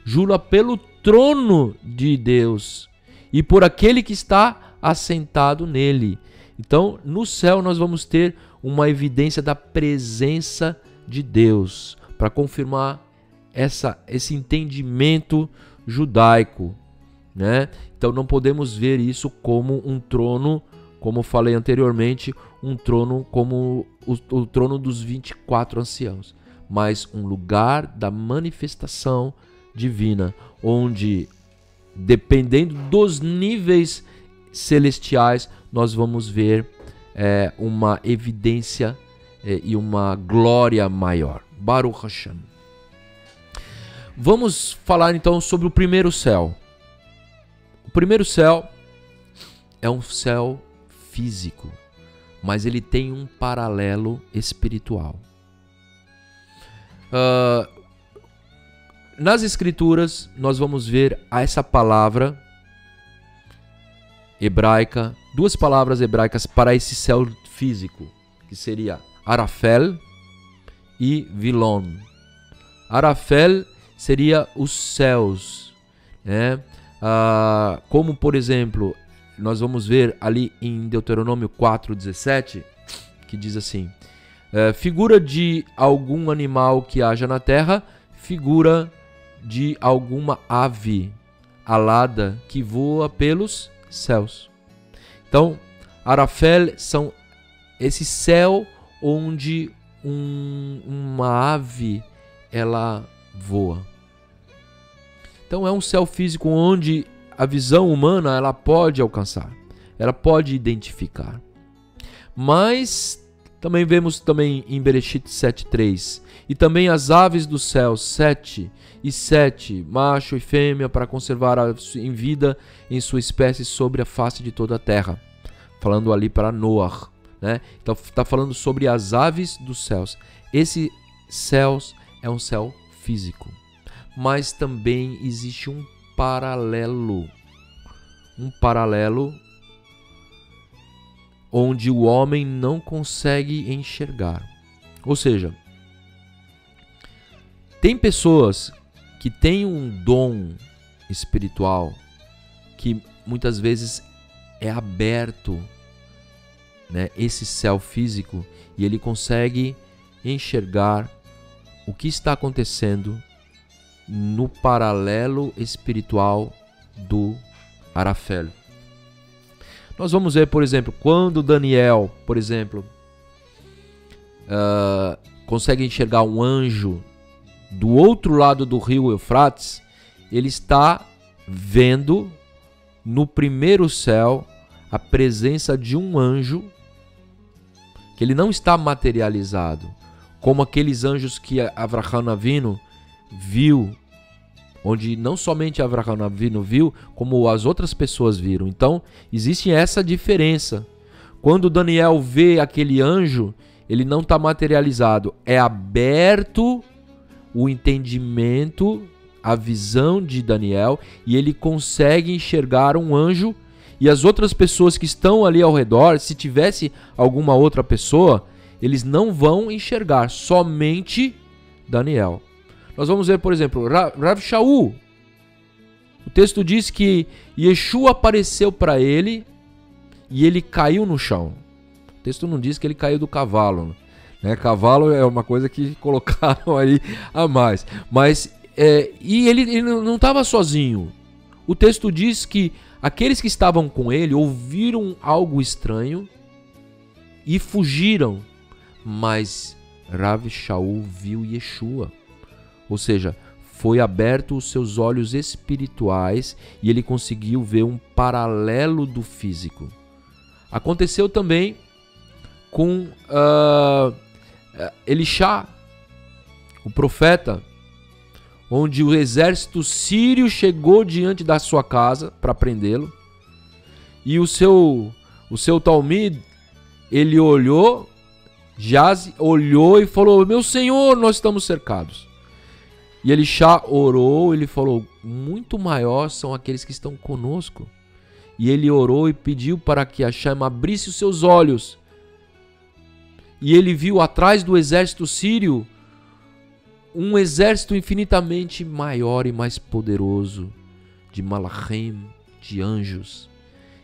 Speaker 3: jura pelo trono de Deus e por aquele que está assentado nele. Então, no céu nós vamos ter uma evidência da presença de Deus, para confirmar esse entendimento judaico, né? Então não podemos ver isso como um trono, como falei anteriormente, um trono como o trono dos 24 anciãos, mas um lugar da manifestação divina, onde, dependendo dos níveis celestiais, nós vamos ver uma evidência e uma glória maior. Baruch Hashem. Vamos falar então sobre o primeiro céu. O primeiro céu é um céu físico, mas ele tem um paralelo espiritual. Nas escrituras nós vamos ver essa palavra hebraica, 2 palavras hebraicas para esse céu físico, que seria Arafel e Vilon. Arafel seria os céus, né? Como por exemplo, nós vamos ver ali em Deuteronômio 4:17, que diz assim: figura de algum animal que haja na terra, figura de alguma ave alada que voa pelos céus. Então, Arafel são esse céu onde uma ave ela voa. Então é um céu físico onde a visão humana ela pode alcançar, ela pode identificar. Mas também vemos também em Bereshit 7:3, e também as aves do céu 7 e 7, macho e fêmea, para conservar em vida em sua espécie sobre a face de toda a terra. Falando ali para Noah, né? Então está falando sobre as aves dos céus. Esse céus é um céu físico, mas também existe um paralelo onde o homem não consegue enxergar. Ou seja, tem pessoas que têm um dom espiritual que muitas vezes é aberto, né, esse céu físico, e ele consegue enxergar o que está acontecendo no paralelo espiritual do Arafel. Nós vamos ver, por exemplo, quando Daniel, por exemplo, consegue enxergar um anjo do outro lado do rio Eufrates, ele está vendo no primeiro céu a presença de um anjo, que ele não está materializado, como aqueles anjos que Avraham Avinu viu, onde não somente Avraham Avinu viu, como as outras pessoas viram. Então, existe essa diferença. Quando Daniel vê aquele anjo, ele não está materializado, é aberto o entendimento, a visão de Daniel e ele consegue enxergar um anjo, e as outras pessoas que estão ali ao redor, se tivesse alguma outra pessoa, eles não vão enxergar, somente Daniel. Nós vamos ver, por exemplo, Rav Shaul. O texto diz que Yeshua apareceu para ele e ele caiu no chão. O texto não diz que ele caiu do cavalo, né? Cavalo é uma coisa que colocaram aí a mais. Mas, e ele não estava sozinho. O texto diz que aqueles que estavam com ele ouviram algo estranho e fugiram. Mas Rav Shaul viu Yeshua. Ou seja, foi aberto os seus olhos espirituais e ele conseguiu ver um paralelo do físico. Aconteceu também com Elisha, o profeta, onde o exército sírio chegou diante da sua casa para prendê-lo. E o seu Talmid, ele olhou e falou: meu senhor, nós estamos cercados. E Elisha orou, ele falou: muito maior são aqueles que estão conosco. E ele orou e pediu para que Hashem abrisse os seus olhos. E ele viu atrás do exército sírio um exército infinitamente maior e mais poderoso, de malachim, de anjos.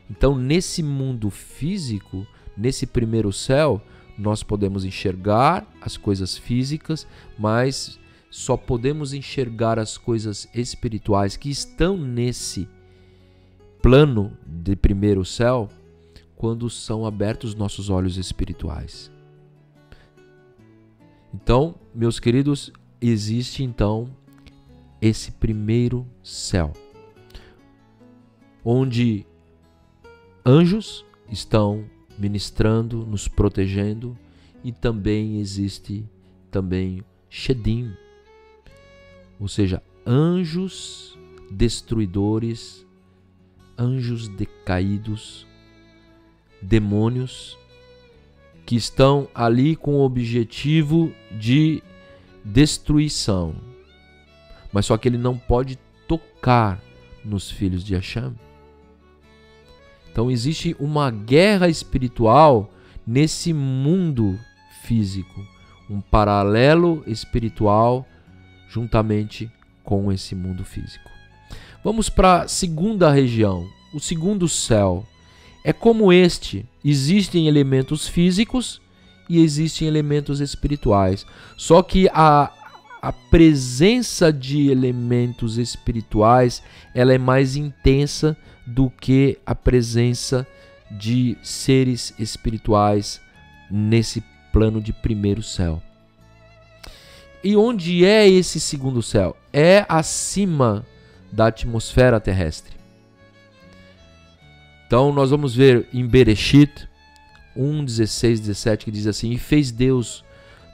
Speaker 3: Então, nesse mundo físico, nesse primeiro céu, nós podemos enxergar as coisas físicas, mas só podemos enxergar as coisas espirituais que estão nesse plano de primeiro céu quando são abertos nossos olhos espirituais. Então, meus queridos, existe então esse primeiro céu, onde anjos estão ministrando, nos protegendo, e também existe Shedim, ou seja, anjos destruidores, anjos decaídos, demônios que estão ali com o objetivo de destruição. Mas só que ele não pode tocar nos filhos de Hashem. Então existe uma guerra espiritual nesse mundo físico, um paralelo espiritual juntamente com esse mundo físico. Vamos para a segunda região, o segundo céu. É como este, existem elementos físicos e existem elementos espirituais. Só que a presença de elementos espirituais, ela é mais intensa do que a presença de seres espirituais nesse plano de primeiro céu. E onde é esse segundo céu? É acima da atmosfera terrestre. Então nós vamos ver em Bereshit 1:16, 17, que diz assim: e fez Deus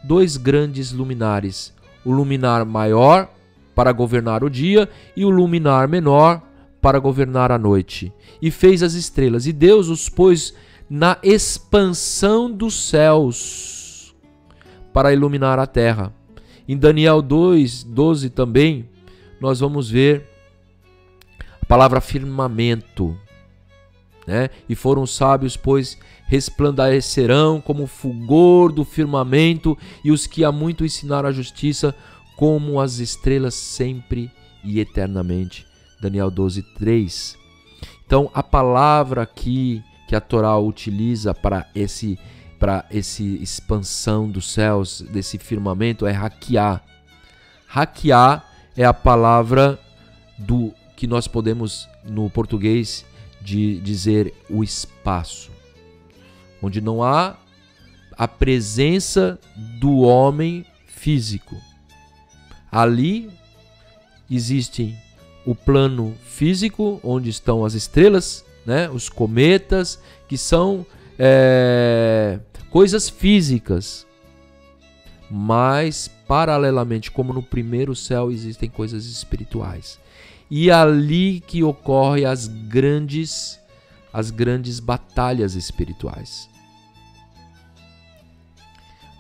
Speaker 3: 2 grandes luminares, o luminar maior para governar o dia e o luminar menor para governar a noite. E fez as estrelas, e Deus os pôs na expansão dos céus para iluminar a terra. Em Daniel 2:12 também nós vamos ver a palavra firmamento, né? E foram sábios, pois resplandecerão como o fulgor do firmamento, e os que há muito ensinaram a justiça como as estrelas sempre e eternamente. Daniel 12:3. Então a palavra aqui que a Torá utiliza para esse expansão dos céus, desse firmamento, é Hakiá. Hakiá é a palavra que nós podemos no português de dizer o espaço, onde não há a presença do homem físico. Ali existe o plano físico, onde estão as estrelas, né, os cometas, que são coisas físicas. Mas, paralelamente, como no primeiro céu, existem coisas espirituais. E ali que ocorrem as grandes batalhas espirituais.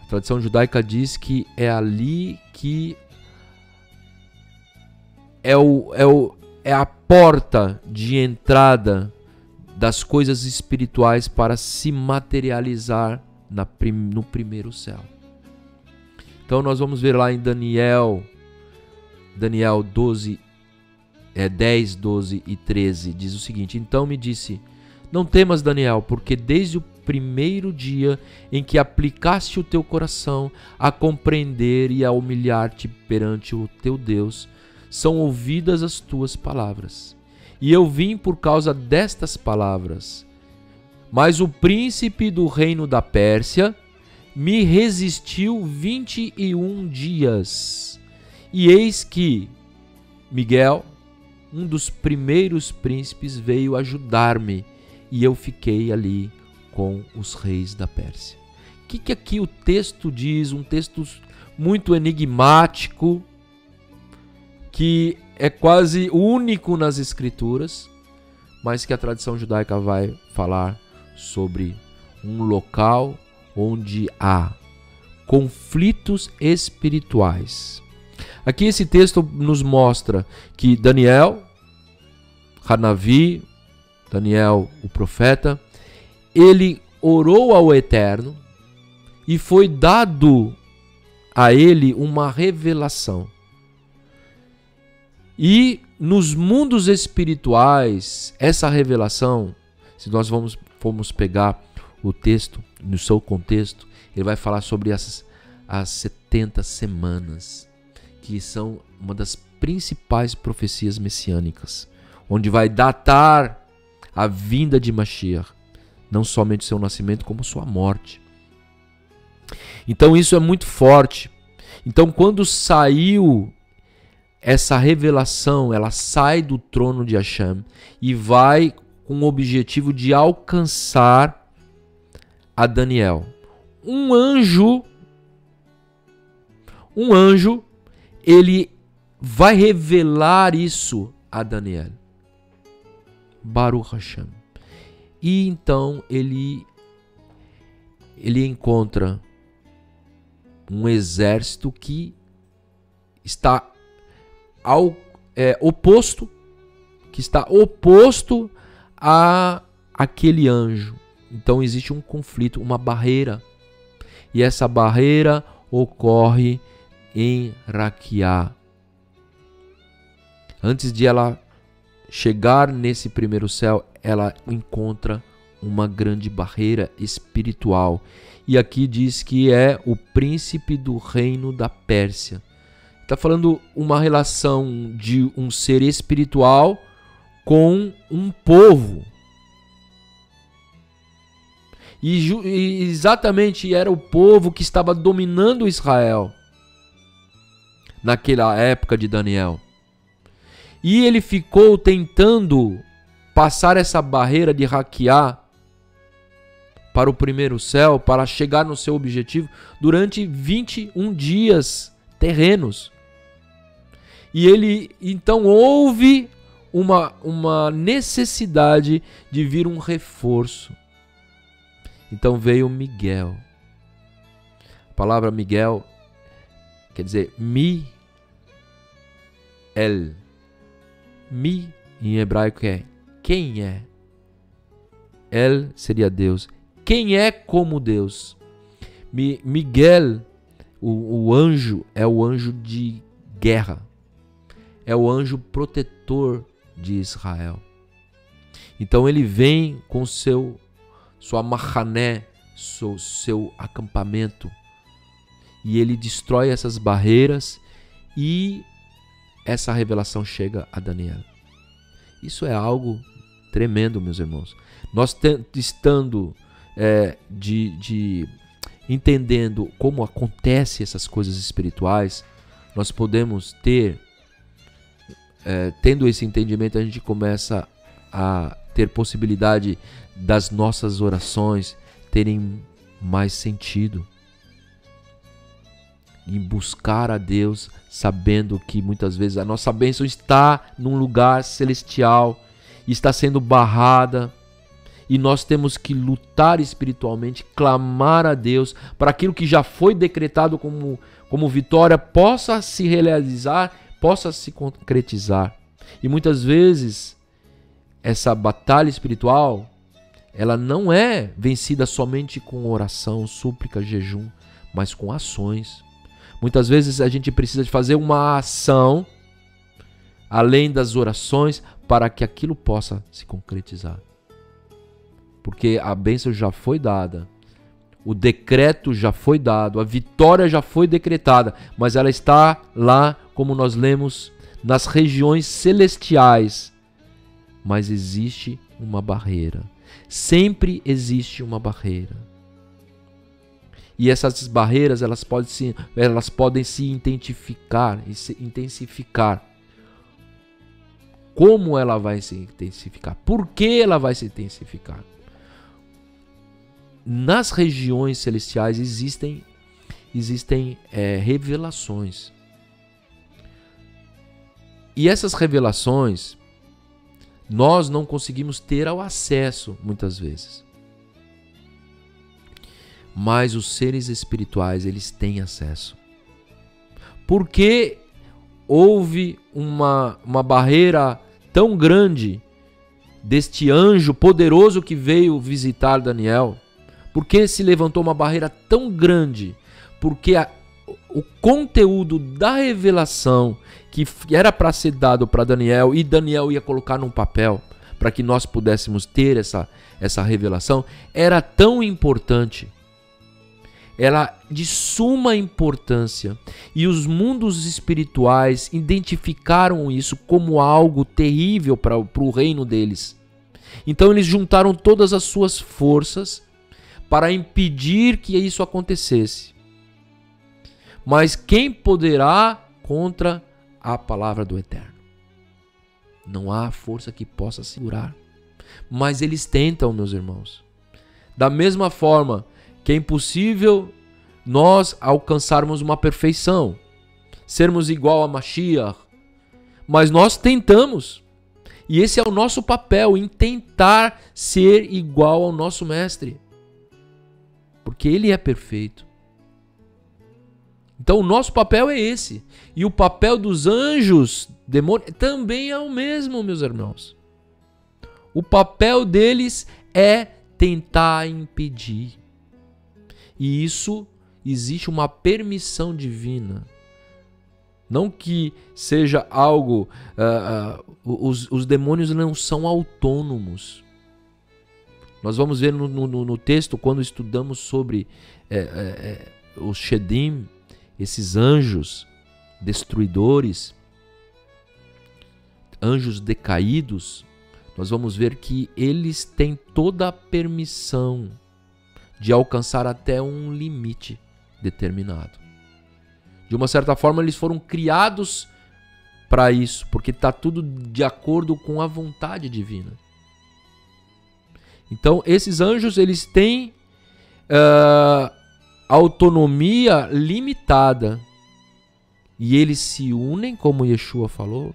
Speaker 3: A tradição judaica diz que é ali que é a porta de entrada das coisas espirituais para se materializar no primeiro céu. Então nós vamos ver lá em Daniel 12, 10, 12 e 13, diz o seguinte: então me disse, não temas, Daniel, porque desde o primeiro dia em que aplicaste o teu coração a compreender e a humilhar-te perante o teu Deus, são ouvidas as tuas palavras. E eu vim por causa destas palavras. Mas o príncipe do reino da Pérsia me resistiu 21 dias. E eis que Miguel, um dos primeiros príncipes, veio ajudar-me, e eu fiquei ali com os reis da Pérsia. O que aqui o texto diz? Um texto muito enigmático, que é quase único nas Escrituras, mas que a tradição judaica vai falar sobre um local onde há conflitos espirituais. Aqui esse texto nos mostra que Daniel, Hanavi, Daniel o profeta, ele orou ao Eterno e foi dado a ele uma revelação. E nos mundos espirituais, essa revelação, se nós formos pegar o texto no seu contexto, ele vai falar sobre as 70 semanas, que são uma das principais profecias messiânicas, onde vai datar a vinda de Mashiach, não somente seu nascimento, como sua morte. Então isso é muito forte. Então quando saiu essa revelação, ela sai do trono de Hashem e vai com o objetivo de alcançar a Daniel. Um anjo, ele vai revelar isso a Daniel. Baruch Hashem. E então ele encontra um exército que está oposto a aquele anjo. Então existe um conflito, uma barreira. E essa barreira ocorre em Raquiá. Antes de ela chegar nesse primeiro céu, ela encontra uma grande barreira espiritual. E aqui diz que é o príncipe do reino da Pérsia. Está falando uma relação de um ser espiritual com um povo. E exatamente era o povo que estava dominando Israel naquela época de Daniel. E ele ficou tentando passar essa barreira de hackear para o primeiro céu, para chegar no seu objetivo, durante 21 dias terrenos. E ele então houve uma necessidade de vir um reforço. Então veio Miguel. A palavra Miguel quer dizer Mi-El. Mi em hebraico é quem é. El seria Deus. Quem é como Deus? Miguel, o anjo, é o anjo de guerra. É o anjo protetor de Israel. Então ele vem com sua machané, seu acampamento, e ele destrói essas barreiras, e essa revelação chega a Daniel. Isso é algo tremendo, meus irmãos. Nós estando entendendo como acontecem essas coisas espirituais, nós podemos tendo esse entendimento, a gente começa a ter possibilidade das nossas orações terem mais sentido. Em buscar a Deus, sabendo que muitas vezes a nossa bênção está num lugar celestial e está sendo barrada, e nós temos que lutar espiritualmente, clamar a Deus para aquilo que já foi decretado como vitória possa se realizar possa se concretizar. E muitas vezes essa batalha espiritual, ela não é vencida somente com oração, súplica, jejum, mas com ações. Muitas vezes a gente precisa de fazer uma ação além das orações para que aquilo possa se concretizar. Porque a bênção já foi dada, o decreto já foi dado, a vitória já foi decretada, mas ela está lá, como nós lemos, nas regiões celestiais. Mas existe uma barreira. Sempre existe uma barreira. E essas barreiras, elas podem se intensificar. Como ela vai se intensificar? Por que ela vai se intensificar? Nas regiões celestiais existem revelações. E essas revelações nós não conseguimos ter ao acesso muitas vezes. Mas os seres espirituais, eles têm acesso. Porque houve uma barreira tão grande deste anjo poderoso que veio visitar Daniel? Por que se levantou uma barreira tão grande? Porque o conteúdo da revelação que era para ser dado para Daniel, e Daniel ia colocar num papel para que nós pudéssemos ter essa revelação, era tão importante, era de suma importância, e os mundos espirituais identificaram isso como algo terrível para o reino deles. Então eles juntaram todas as suas forças para impedir que isso acontecesse. Mas quem poderá contra a palavra do Eterno? Não há força que possa segurar. Mas eles tentam, meus irmãos. Da mesma forma que é impossível nós alcançarmos uma perfeição, sermos igual a Mashiach, mas nós tentamos. E esse é o nosso papel, em tentar ser igual ao nosso mestre. Porque ele é perfeito. Então o nosso papel é esse. E o papel dos anjos, demônios, também é o mesmo, meus irmãos. O papel deles é tentar impedir. E isso existe uma permissão divina. Não que seja algo... os demônios não são autônomos. Nós vamos ver no texto, quando estudamos sobre os Shedim, esses anjos destruidores, anjos decaídos, nós vamos ver que eles têm toda a permissão de alcançar até um limite determinado. De uma certa forma, eles foram criados para isso, porque está tudo de acordo com a vontade divina. Então, esses anjos, eles têm autonomia limitada. E eles se unem, como Yeshua falou.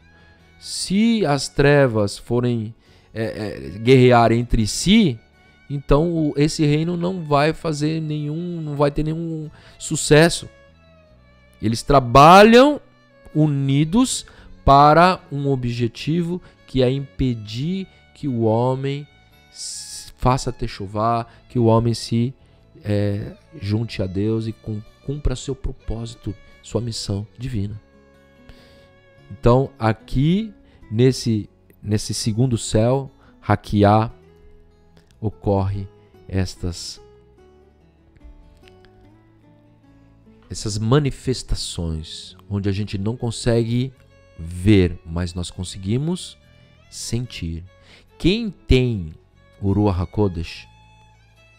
Speaker 3: Se as trevas forem guerrear entre si, então esse reino não vai ter nenhum sucesso. Eles trabalham unidos para um objetivo, que é impedir que o homem faça techuvá, que o homem se junte a Deus e cumpra seu propósito, sua missão divina. Então, aqui, nesse segundo céu, Hakiá, ocorre essas manifestações, onde a gente não consegue ver, mas nós conseguimos sentir. Quem tem o Ruach HaKodesh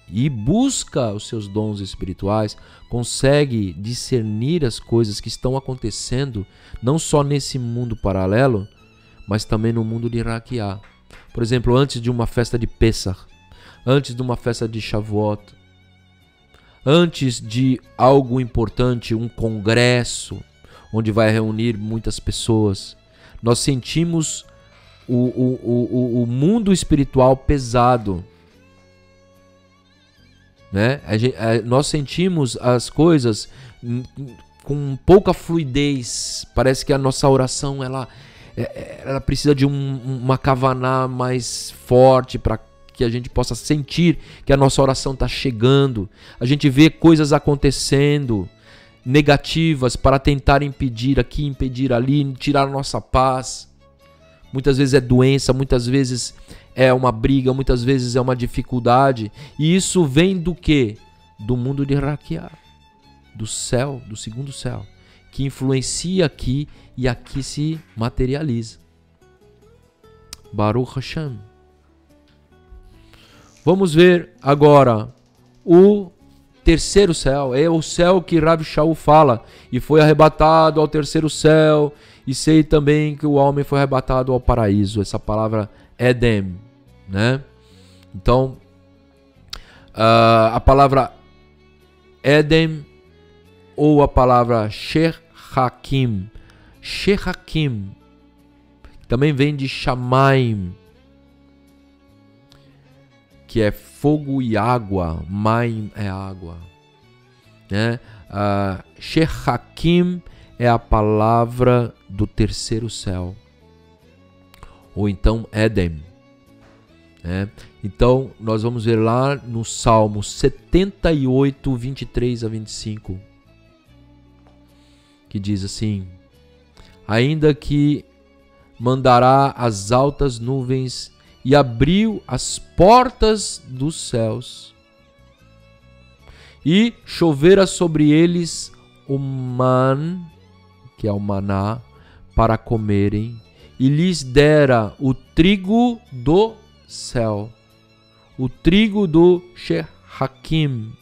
Speaker 3: e busca os seus dons espirituais, consegue discernir as coisas que estão acontecendo, não só nesse mundo paralelo, mas também no mundo de Hakiá. Por exemplo, antes de uma festa de Pesach, antes de uma festa de Shavuot, antes de algo importante, um congresso, onde vai reunir muitas pessoas, nós sentimos o mundo espiritual pesado. Né? Nós sentimos as coisas com pouca fluidez. Parece que a nossa oração ela precisa de uma kavaná mais forte para que a gente possa sentir que a nossa oração está chegando. A gente vê coisas acontecendo negativas para tentar impedir aqui, impedir ali, tirar a nossa paz. Muitas vezes é doença, muitas vezes é uma briga, muitas vezes é uma dificuldade. E isso vem do quê? Do mundo de Rakia, do céu, do segundo céu, que influencia aqui e aqui se materializa. Baruch Hashem. Vamos ver agora o terceiro céu. É o céu que Rav Shaul fala. E foi arrebatado ao terceiro céu. E sei também que o homem foi arrebatado ao paraíso. Essa palavra Edem, né? Então, a palavra Edem ou a palavra Shechakim. Shechakim também vem de Shamaim, que é fogo e água. Maim é água, né? Shechakim é a palavra do terceiro céu, ou então Edem, né? Então nós vamos ver lá no Salmo 78, 23 a 25, que diz assim: ainda que mandará as altas nuvens e abriu as portas dos céus, e chovera sobre eles o man, que é o maná, para comerem, e lhes dera o trigo do céu, o trigo do Shechakim.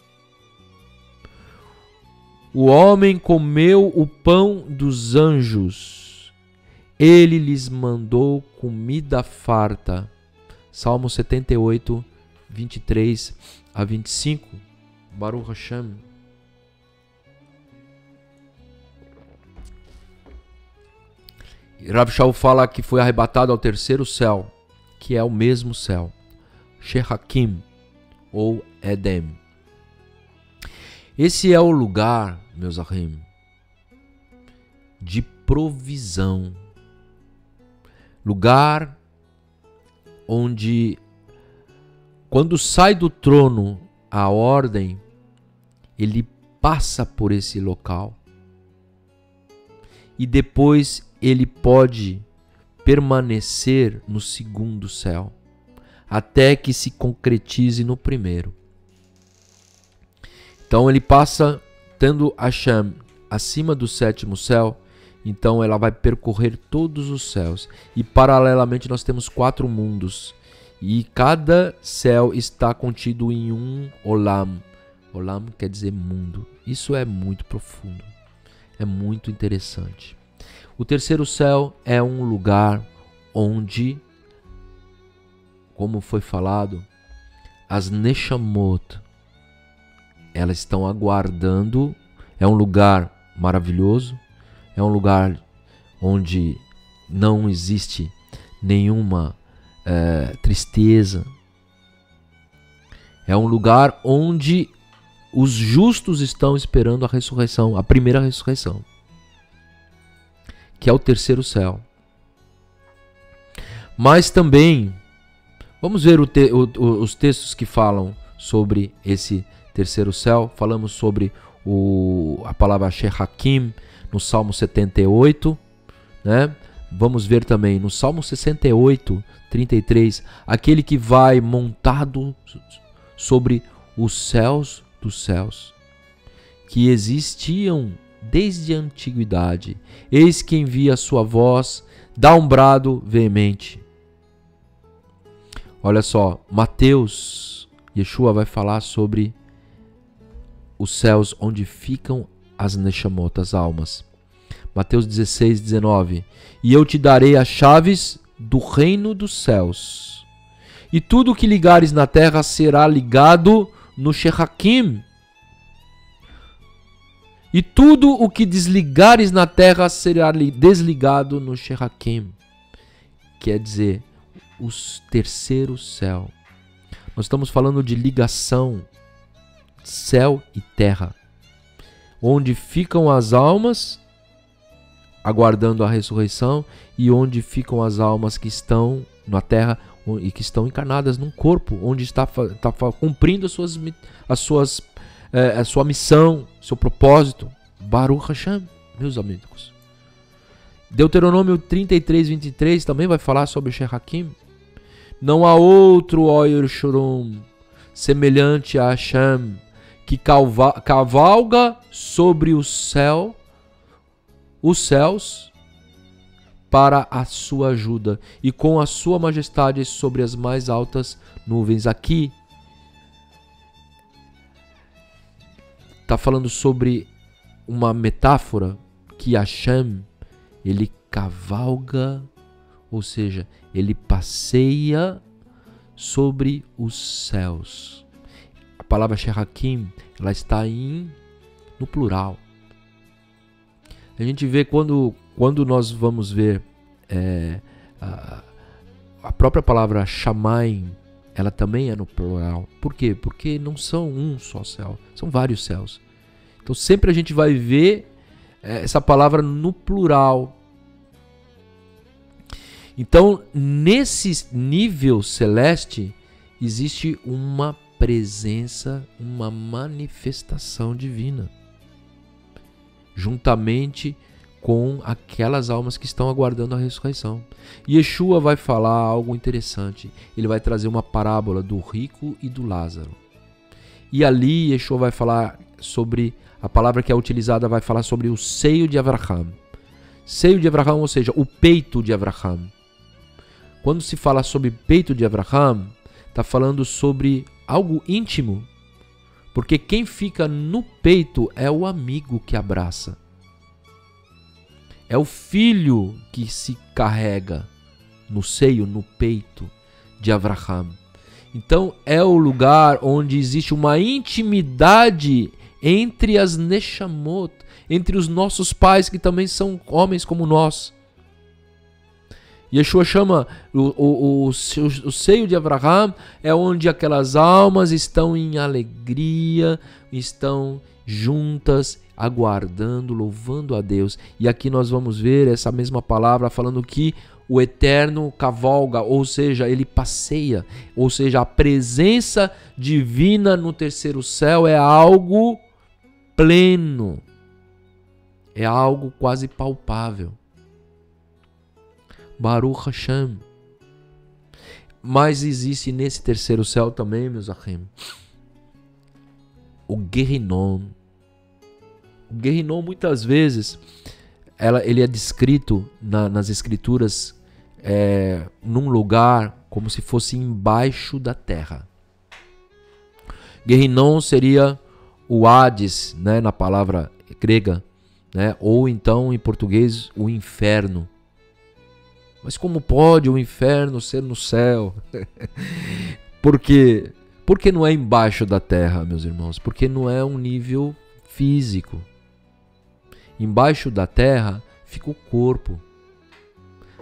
Speaker 3: O homem comeu o pão dos anjos, ele lhes mandou comida farta. Salmo 78, 23 a 25. Baruch Hashem. Rav Shaul fala que foi arrebatado ao terceiro céu, que é o mesmo céu, Shechakim ou Edem. Esse é o lugar, meus ahim, de provisão. Lugar onde, quando sai do trono a ordem, ele passa por esse local e depois ele pode permanecer no segundo céu até que se concretize no primeiro. Então ele passa tendo Hashem acima do sétimo céu. Então ela vai percorrer todos os céus. E paralelamente nós temos 4 mundos. E cada céu está contido em um Olam. Olam quer dizer mundo. Isso é muito profundo. É muito interessante. O terceiro céu é um lugar onde, como foi falado, as Neshamot, elas estão aguardando. É um lugar maravilhoso. É um lugar onde não existe nenhuma tristeza. É um lugar onde os justos estão esperando a ressurreição, a primeira ressurreição, que é o terceiro céu. Mas também, vamos ver os textos que falam sobre esse terceiro céu. Falamos sobre a palavra Shechakim, no Salmo 78, né? Vamos ver também no Salmo 68, 33, aquele que vai montado sobre os céus dos céus, que existiam desde a antiguidade. Eis que envia a sua voz, dá um brado veemente. Olha só, Mateus, Yeshua vai falar sobre os céus onde ficam as Neshamot, as almas. Mateus 16, 19. E eu te darei as chaves do reino dos céus. E tudo o que ligares na terra será ligado no Shechakim. E tudo o que desligares na terra será desligado no Shechakim. Quer dizer, o terceiro céu. Nós estamos falando de ligação céu e terra, onde ficam as almas aguardando a ressurreição e onde ficam as almas que estão na terra e que estão encarnadas num corpo, onde está cumprindo a sua missão, seu propósito. Baruch Hashem, meus amigos. Deuteronômio 33, 23 também vai falar sobre Shehakim. Não há outro, ó Yerushalayim, semelhante a Hashem, que cavalga sobre os céus para a sua ajuda, e com a sua majestade sobre as mais altas nuvens. Aqui está falando sobre uma metáfora que Hashem, ele cavalga, ou seja, ele passeia sobre os céus. A palavra Shehakim, ela está no plural. A gente vê quando nós vamos ver a própria palavra Shamayim, ela também é no plural. Por quê? Porque não são um só céu, são vários céus. Então sempre a gente vai ver essa palavra no plural. Então nesse nível celeste existe uma presença, uma manifestação divina, juntamente com aquelas almas que estão aguardando a ressurreição. Yeshua vai falar algo interessante. Ele vai trazer uma parábola do rico e do Lázaro. E ali Yeshua vai falar sobre, a palavra que é utilizada vai falar sobre o seio de Abraham. Seio de Abraham, ou seja, o peito de Abraham. Quando se fala sobre peito de Abraham, está falando sobre algo íntimo. Porque quem fica no peito é o amigo que abraça. É o filho que se carrega no seio, no peito de Abraham. Então é o lugar onde existe uma intimidade entre as Neshamot, entre os nossos pais que também são homens como nós. Yeshua chama o seio de Abraham, é onde aquelas almas estão em alegria, estão juntas, aguardando, louvando a Deus. E aqui nós vamos ver essa mesma palavra falando que o Eterno cavalga, ou seja, ele passeia, ou seja, a presença divina no terceiro céu é algo pleno, é algo quase palpável. Baruch Hashem. Mas existe nesse terceiro céu também, meus achim, o Gehinom. O Gehinom muitas vezes ele é descrito nas escrituras num lugar como se fosse embaixo da terra. Gehinom seria o Hades, né, na palavra grega, né, ou então em português o inferno. Mas como pode o inferno ser no céu? Por quê? Porque não é embaixo da terra, meus irmãos. Porque não é um nível físico. Embaixo da terra fica o corpo.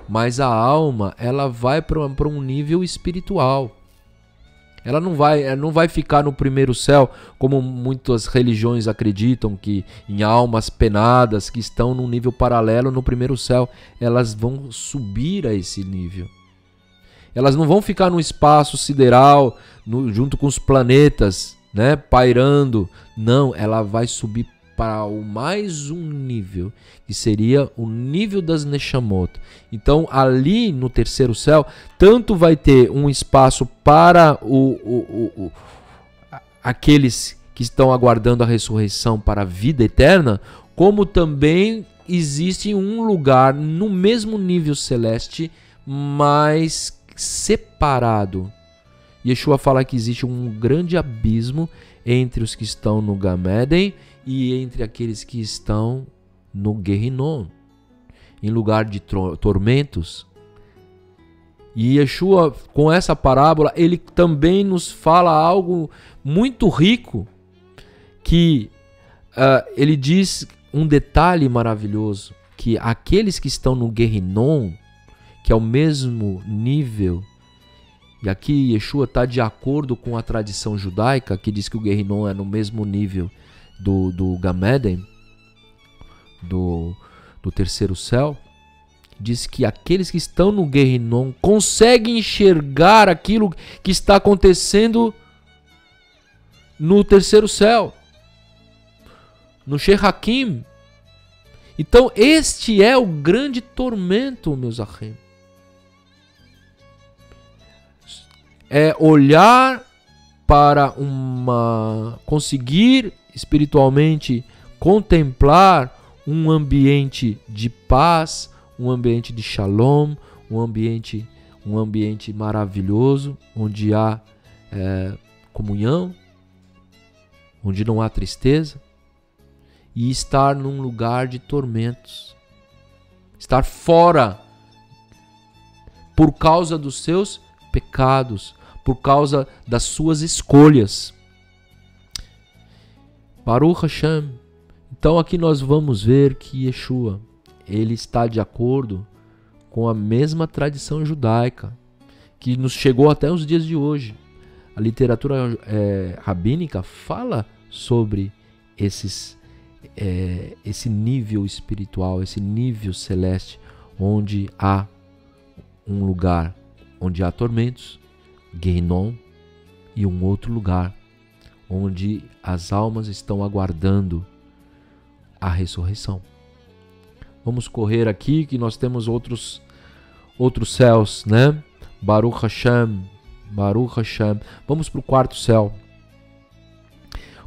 Speaker 3: Mas a alma, ela vai para um nível espiritual. Ela não vai ficar no primeiro céu, como muitas religiões acreditam, que em almas penadas que estão num nível paralelo no primeiro céu, elas vão subir a esse nível. Elas não vão ficar no espaço sideral, junto com os planetas, né, pairando. Não, ela vai subir para mais um nível, que seria o nível das Neshamot. Então, ali no terceiro céu, tanto vai ter um espaço para aqueles que estão aguardando a ressurreição para a vida eterna, como também existe um lugar no mesmo nível celeste, mas separado. Yeshua fala que existe um grande abismo entre os que estão no Gan Eden e entre aqueles que estão no Gehinom, em lugar de tormentos. E Yeshua, com essa parábola, ele também nos fala algo muito rico, que ele diz um detalhe maravilhoso, que aqueles que estão no Gehinom, que é o mesmo nível, e aqui Yeshua está de acordo com a tradição judaica, que diz que o Gehinom é no mesmo nível do Gan Eden, do terceiro céu, diz que aqueles que estão no Gehinnom conseguem enxergar aquilo que está acontecendo no terceiro céu, no Shehakim. Então este é o grande tormento, meus achim. É olhar para conseguir espiritualmente contemplar um ambiente de paz, um ambiente de shalom, um ambiente maravilhoso, onde há comunhão, onde não há tristeza, e estar num lugar de tormentos, estar fora por causa dos seus pecados, por causa das suas escolhas. Baruch Hashem. Então aqui nós vamos ver que Yeshua, ele está de acordo com a mesma tradição judaica que nos chegou até os dias de hoje. A literatura rabínica fala sobre esse nível espiritual, esse nível celeste, onde há um lugar onde há tormentos, Gehinnom, e um outro lugar onde as almas estão aguardando a ressurreição. Vamos correr aqui que nós temos outros céus, né? Baruch Hashem, Baruch Hashem. Vamos para o quarto céu.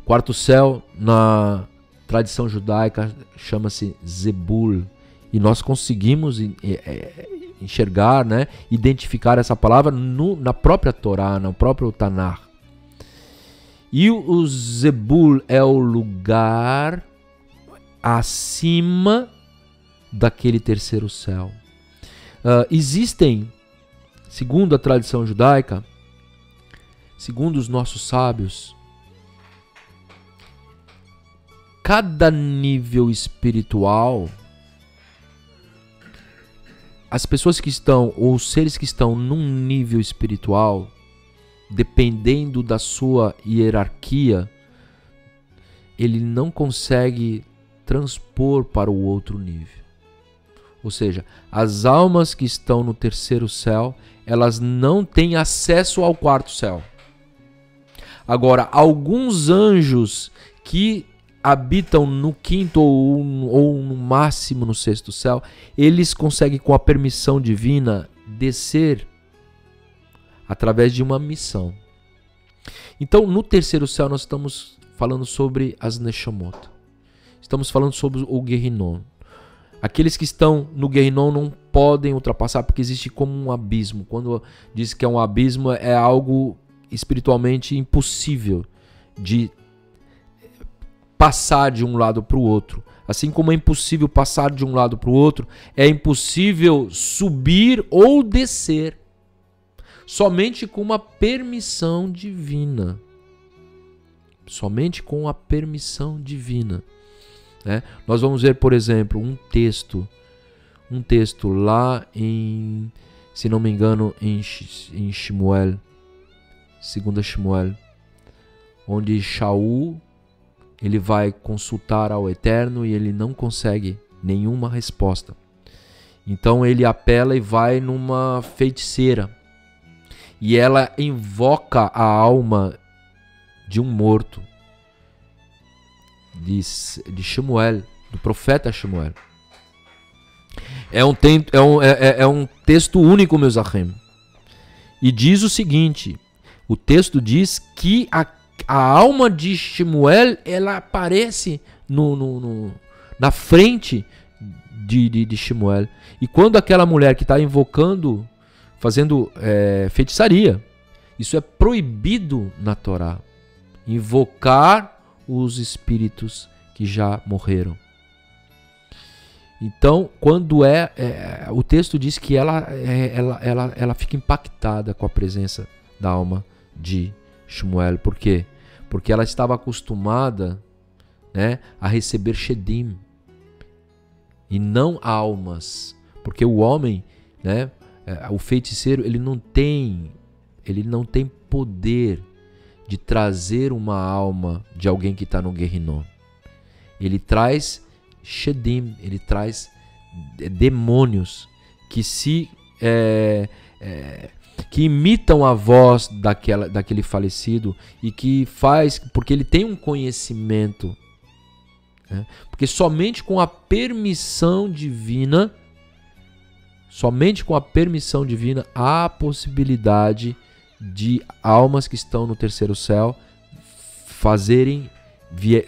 Speaker 3: Quarto céu, na tradição judaica, chama-se Zebul. E nós conseguimos enxergar, né? Identificar essa palavra na própria Torá, no próprio Tanakh. E o Zebul é o lugar acima daquele terceiro céu. Existem, segundo a tradição judaica, segundo os nossos sábios, cada nível espiritual, as pessoas que estão, ou os seres que estão num nível espiritual, dependendo da sua hierarquia, ele não consegue transpor para o outro nível. Ou seja, as almas que estão no terceiro céu, elas não têm acesso ao quarto céu. Agora, alguns anjos que habitam no quinto ou no máximo no sexto céu, eles conseguem, com a permissão divina, descer através de uma missão. Então, no terceiro céu, nós estamos falando sobre as Neshamot. Estamos falando sobre o Gehinnom. Aqueles que estão no Gehinnom não podem ultrapassar porque existe como um abismo. Quando diz que é um abismo, é algo espiritualmente impossível de passar de um lado para o outro. Assim como é impossível passar de um lado para o outro, é impossível subir ou descer. Somente com uma permissão divina. Somente com a permissão divina. Né? Nós vamos ver, por exemplo, um texto lá em, se não me engano, em Shmuel, 2 Shmuel, onde Shaul, ele vai consultar ao Eterno e ele não consegue nenhuma resposta. Então ele apela e vai numa feiticeira. E ela invoca a alma de um morto, de Shmuel, do profeta Shmuel. É um texto único, meus achim. E diz o seguinte, o texto diz que a alma de Shmuel, ela aparece na frente de Shmuel. E quando aquela mulher que está invocando, fazendo feitiçaria, isso é proibido na Torá, invocar os espíritos que já morreram. Então, quando o texto diz que ela fica impactada com a presença da alma de Shmuel. Por quê? Porque ela estava acostumada, né, a receber shedim e não almas. Porque o homem, né, o feiticeiro, ele não tem poder de trazer uma alma de alguém que está no Gehinnom. Ele traz shedim, ele traz demônios que que imitam a voz daquele falecido e que faz, porque ele tem um conhecimento, né? Porque somente com a permissão divina há a possibilidade de almas que estão no terceiro céu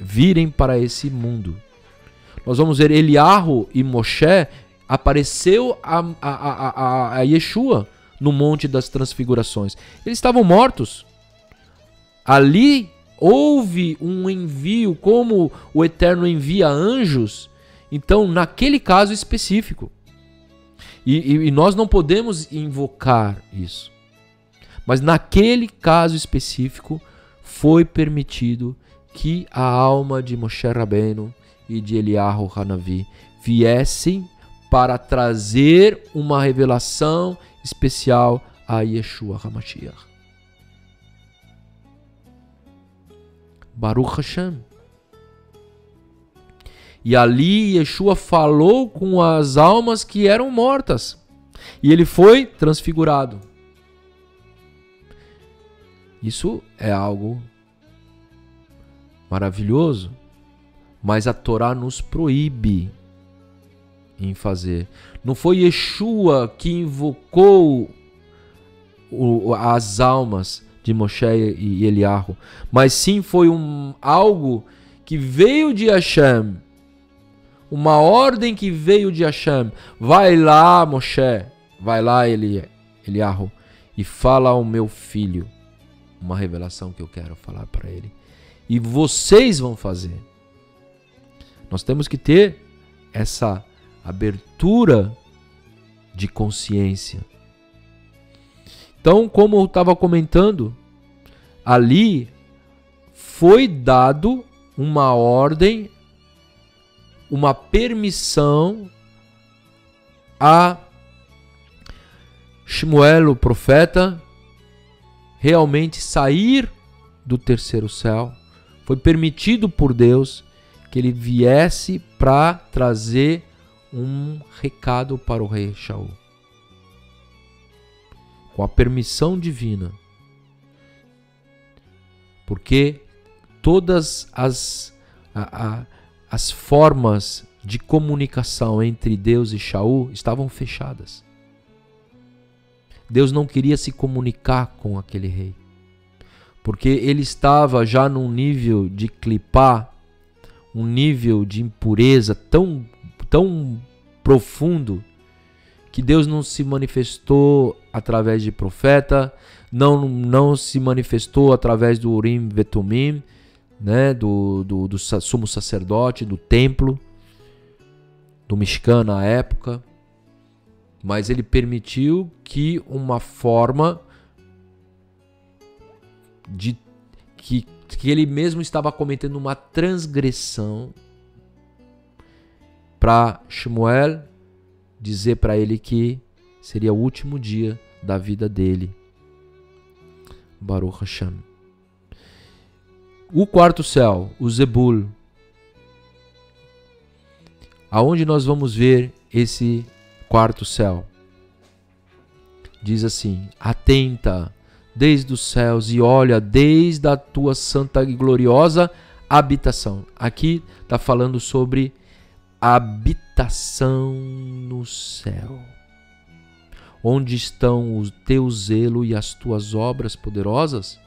Speaker 3: virem para esse mundo. Nós vamos ver Eliarro e Moshe, apareceu a Yeshua no Monte das Transfigurações. Eles estavam mortos. Ali houve um envio, como o Eterno envia anjos. Então, naquele caso específico. E nós não podemos invocar isso. Mas naquele caso específico, foi permitido que a alma de Moshe Rabbeinu e de Eliarro Hanavi viessem para trazer uma revelação especial a Yeshua HaMashiach. Baruch Hashem. E ali Yeshua falou com as almas que eram mortas. E ele foi transfigurado. Isso é algo maravilhoso. Mas a Torá nos proíbe em fazer. Não foi Yeshua que invocou as almas de Moshe e Eliarro, mas sim foi algo que veio de Hashem, uma ordem que veio de Hashem. Vai lá, Moshe, vai lá, Eliarro, e fala ao meu filho uma revelação que eu quero falar para ele. E vocês vão fazer. Nós temos que ter essa abertura de consciência. Então, como eu estava comentando, ali foi dado uma ordem, uma permissão a Shmuel, o profeta, realmente sair do terceiro céu. Foi permitido por Deus que ele viesse para trazer um recado para o rei Shaul. Com a permissão divina. Porque todas as formas de comunicação entre Deus e Shaul estavam fechadas. Deus não queria se comunicar com aquele rei. Porque ele estava já num nível de clipá, um nível de impureza tão profundo, que Deus não se manifestou através de profeta, não se manifestou através do Urim Vetumim, né, do sumo sacerdote, do templo, do Mishkan na época, mas ele permitiu que uma forma de que ele mesmo estava cometendo uma transgressão, para Shmuel dizer para ele que seria o último dia da vida dele. Baruch Hashem. O quarto céu, o Zebul. Aonde nós vamos ver esse quarto céu? Diz assim: atenta desde os céus e olha desde a tua santa e gloriosa habitação. Aqui está falando sobre a habitação no céu. Onde estão o teu zelo e as tuas obras poderosas?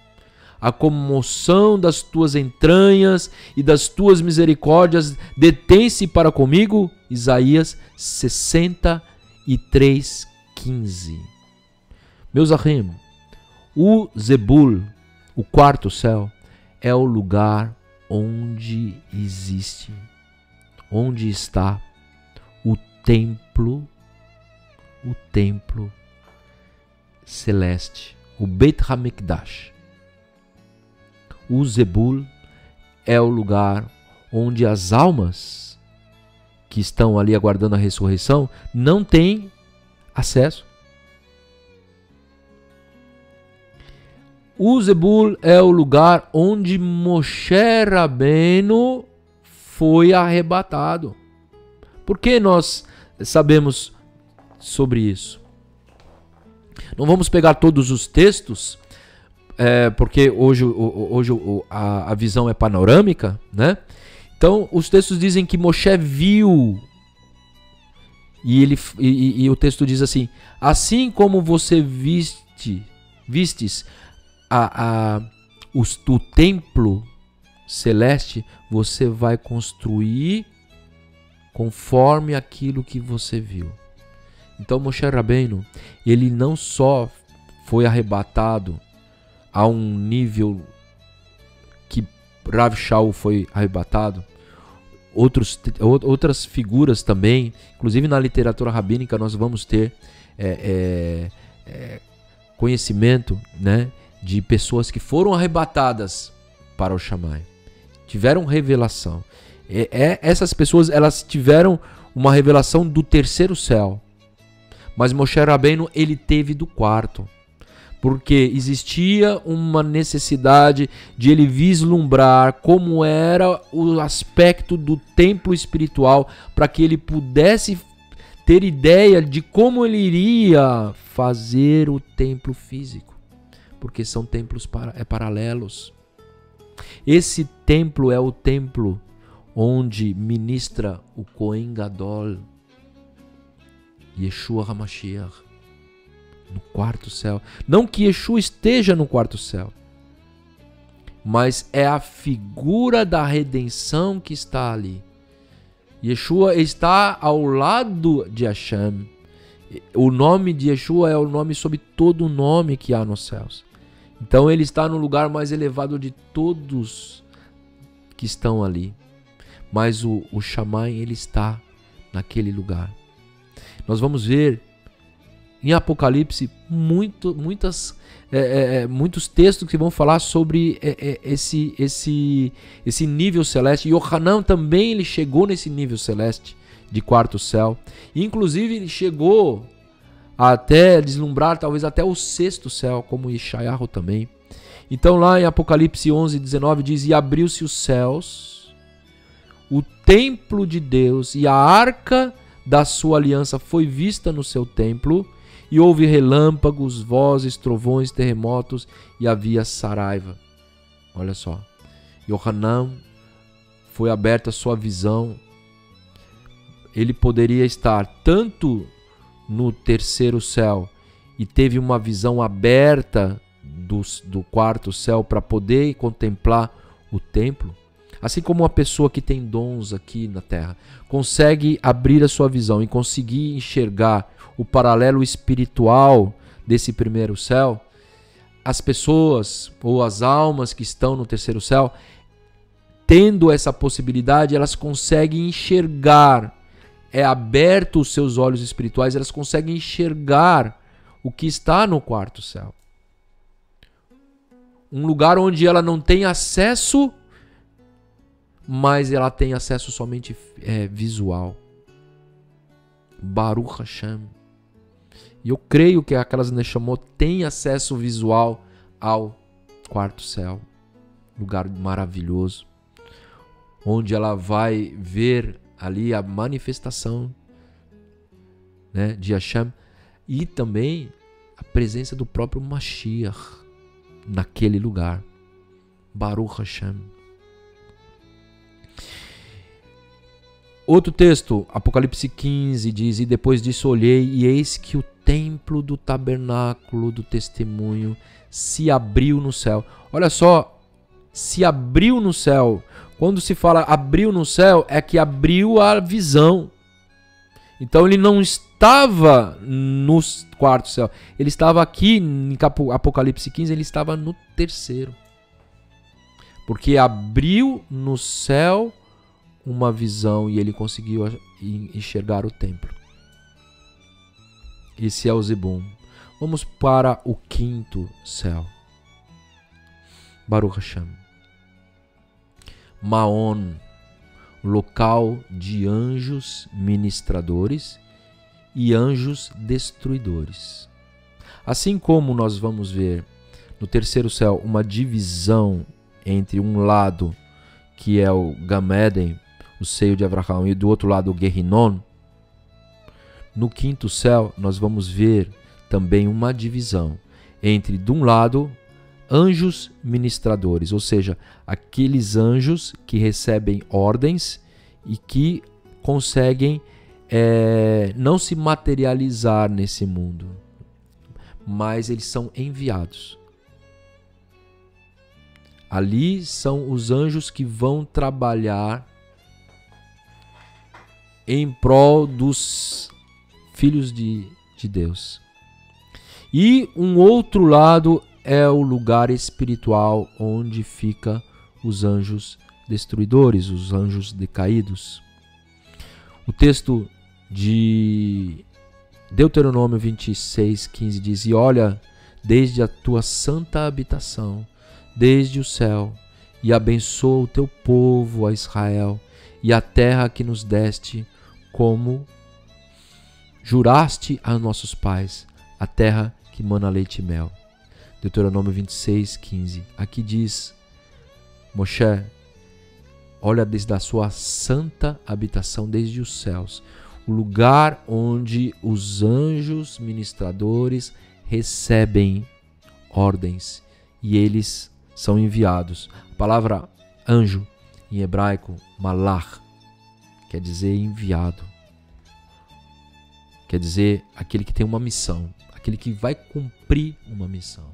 Speaker 3: A comoção das tuas entranhas e das tuas misericórdias detém-se para comigo. Isaías 63:15. Meus ahim, o Zebul, o quarto céu, é o lugar onde está o templo celeste, o Beit HaMikdash. O Zebul é o lugar onde as almas que estão ali aguardando a ressurreição não têm acesso. O Zebul é o lugar onde Moshe Rabbeinu foi arrebatado. Por que nós sabemos sobre isso? Não vamos pegar todos os textos, porque hoje a visão é panorâmica, né? Então, os textos dizem que Moshe viu, e o texto diz assim: assim como você vistes o templo celeste, você vai construir conforme aquilo que você viu. Então Moshe Rabbeinu, ele não só foi arrebatado a um nível que Rav Shaul foi arrebatado, outras figuras também, inclusive na literatura rabínica nós vamos ter conhecimento, né, de pessoas que foram arrebatadas para o Shammai, tiveram revelação. Essas pessoas, elas tiveram uma revelação do terceiro céu, mas Moshe Rabbeinu, ele teve do quarto, porque existia uma necessidade de ele vislumbrar como era o aspecto do templo espiritual, para que ele pudesse ter ideia de como ele iria fazer o templo físico, porque são templos paralelos. Esse templo é o templo onde ministra o Kohen Gadol, Yeshua HaMashiach, no quarto céu. Não que Yeshua esteja no quarto céu, mas é a figura da redenção que está ali. Yeshua está ao lado de Hashem. O nome de Yeshua é o nome sobre todo o nome que há nos céus. Então ele está no lugar mais elevado de todos que estão ali. Mas o Shammai, ele está naquele lugar. Nós vamos ver em Apocalipse muitos textos que vão falar sobre esse nível celeste. Yohanan também ele chegou nesse nível celeste de quarto céu. Inclusive ele chegou até deslumbrar talvez até o sexto céu, como Yeshayahu também. Então lá em Apocalipse 11:19 diz: e abriu-se os céus, o templo de Deus e a arca da sua aliança foi vista no seu templo, e houve relâmpagos, vozes, trovões, terremotos, e havia saraiva. Olha só, Yohanan foi aberta a sua visão. Ele poderia estar tanto no terceiro céu e teve uma visão aberta do quarto céu para poder contemplar o templo, assim como uma pessoa que tem dons aqui na terra consegue abrir a sua visão e conseguir enxergar o paralelo espiritual desse primeiro céu. As pessoas ou as almas que estão no terceiro céu, tendo essa possibilidade, elas conseguem enxergar, aberto os seus olhos espirituais, elas conseguem enxergar o que está no quarto céu. Um lugar onde ela não tem acesso, mas ela tem acesso somente visual. Baruch Hashem. E eu creio que aquelas Neshamot têm acesso visual ao quarto céu. Lugar maravilhoso, onde ela vai ver ali a manifestação, né, de Hashem, e também a presença do próprio Mashiach naquele lugar. Baruch Hashem. Outro texto, Apocalipse 15, diz: e depois disso olhei, e eis que o templo do tabernáculo do testemunho se abriu no céu. Olha só, se abriu no céu. Quando se fala abriu no céu, é que abriu a visão. Então ele não estava no quarto céu. Ele estava aqui, em Apocalipse 15, ele estava no terceiro. Porque abriu no céu uma visão e ele conseguiu enxergar o templo. Esse é o Zebum. Vamos para o quinto céu. Baruch Hashem. Maon, local de anjos ministradores e anjos destruidores. Assim como nós vamos ver no terceiro céu uma divisão entre um lado que é o Gan Eden, o seio de Abraão, e do outro lado o Guerrinon, no quinto céu nós vamos ver também uma divisão entre, de um lado, anjos ministradores, ou seja, aqueles anjos que recebem ordens e que conseguem não se materializar nesse mundo, mas eles são enviados. Ali são os anjos que vão trabalhar em prol dos filhos de Deus. E um outro lado é o lugar espiritual onde ficam os anjos destruidores, os anjos decaídos. O texto de Deuteronômio 26:15 diz: e olha desde a tua santa habitação, desde o céu, e abençoa o teu povo, a Israel, e a terra que nos deste, como juraste a nossos pais, a terra que mana leite e mel. Deuteronômio 26:15. Aqui diz: Moshe, olha desde a sua santa habitação, desde os céus, o lugar onde os anjos ministradores recebem ordens e eles são enviados. A palavra anjo em hebraico, malach, quer dizer enviado. Quer dizer aquele que tem uma missão, aquele que vai cumprir uma missão.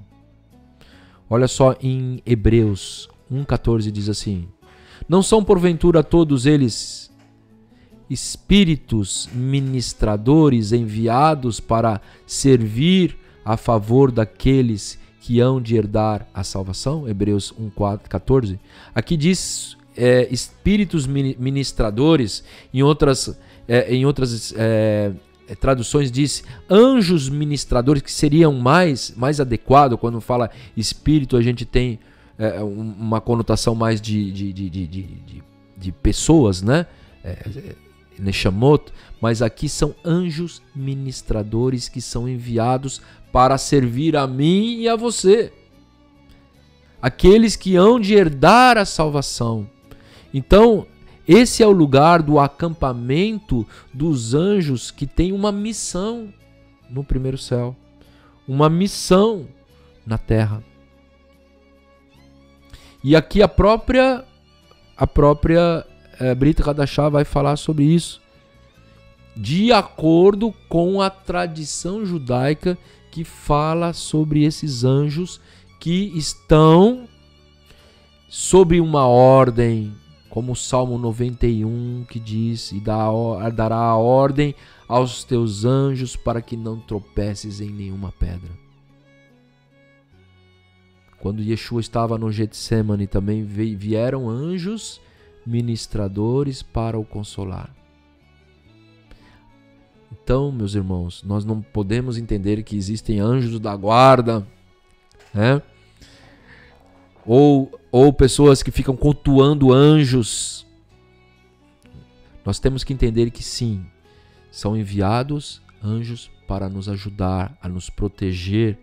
Speaker 3: Olha só em Hebreus 1:14 diz assim: não são porventura todos eles espíritos ministradores enviados para servir a favor daqueles que hão de herdar a salvação? Hebreus 1:14. Aqui diz espíritos ministradores, em outras traduções diz anjos ministradores, que seriam mais adequado. Quando fala espírito, a gente tem uma conotação mais de pessoas, né? Neshamot, mas aqui são anjos ministradores que são enviados para servir a mim e a você, aqueles que hão de herdar a salvação. Então, esse é o lugar do acampamento dos anjos que tem uma missão no primeiro céu, uma missão na terra. E aqui a própria Brit Hadashah vai falar sobre isso, de acordo com a tradição judaica que fala sobre esses anjos que estão sob uma ordem, como o Salmo 91 que diz: e dará a ordem aos teus anjos para que não tropeces em nenhuma pedra. Quando Yeshua estava no Getsemane, também vieram anjos ministradores para o consolar. Então, meus irmãos, nós não podemos entender que existem anjos da guarda, né? Ou pessoas que ficam cultuando anjos. Nós temos que entender que sim, são enviados anjos para nos ajudar, a nos proteger,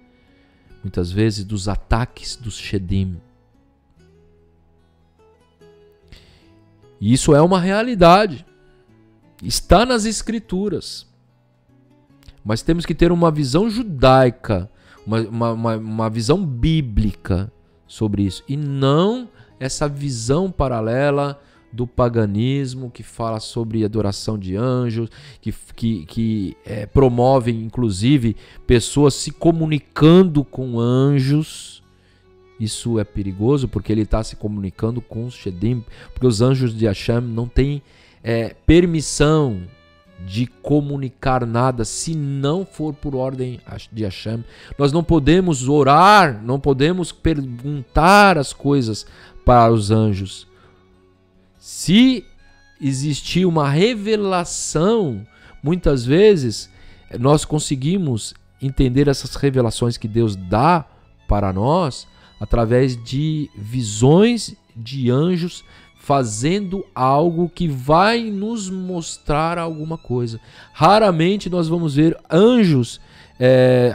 Speaker 3: muitas vezes, dos ataques dos Shedim. E isso é uma realidade. Está nas Escrituras. Mas temos que ter uma visão judaica, uma visão bíblica sobre isso. E não essa visão paralela do paganismo que fala sobre adoração de anjos, que promove, inclusive, pessoas se comunicando com anjos. Isso é perigoso porque ele está se comunicando com os Shedim, porque os anjos de Hashem não têm permissão de comunicar nada se não for por ordem de Hashem. Nós não podemos orar, não podemos perguntar as coisas para os anjos. Se existir uma revelação, muitas vezes nós conseguimos entender essas revelações que Deus dá para nós através de visões de anjos fazendo algo que vai nos mostrar alguma coisa. Raramente nós vamos ver anjos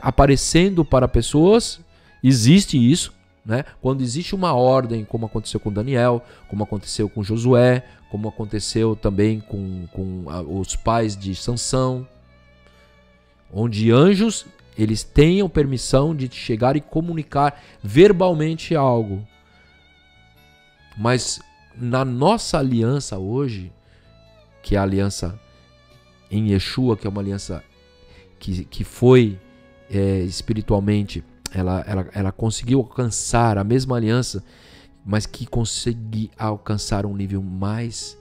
Speaker 3: aparecendo para pessoas. Existe isso, né? Quando existe uma ordem, como aconteceu com Daniel, como aconteceu com Josué, como aconteceu também com os pais de Sansão, onde anjos eles tenham permissão de chegar e comunicar verbalmente algo. Mas na nossa aliança hoje, que é a aliança em Yeshua, que é uma aliança que foi espiritualmente, ela conseguiu alcançar a mesma aliança, mas que conseguiu alcançar um nível mais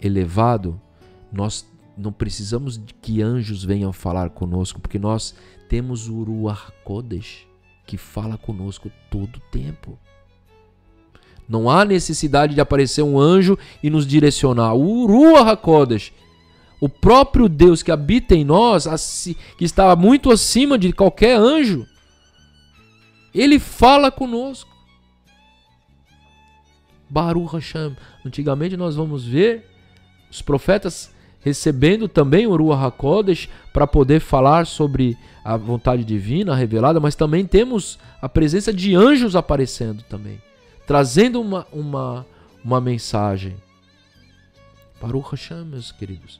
Speaker 3: elevado. Nós não precisamos de que anjos venham falar conosco, porque nós temos o Ruach Kodesh, que fala conosco todo o tempo. Não há necessidade de aparecer um anjo e nos direcionar. O Ruach Kodesh, o próprio Deus que habita em nós, que está muito acima de qualquer anjo, ele fala conosco. Baruch Hashem. Antigamente nós vamos ver os profetas recebendo também o Ruach HaKodesh para poder falar sobre a vontade divina revelada, mas também temos a presença de anjos aparecendo também, trazendo uma mensagem. Baruch Hashem, meus queridos.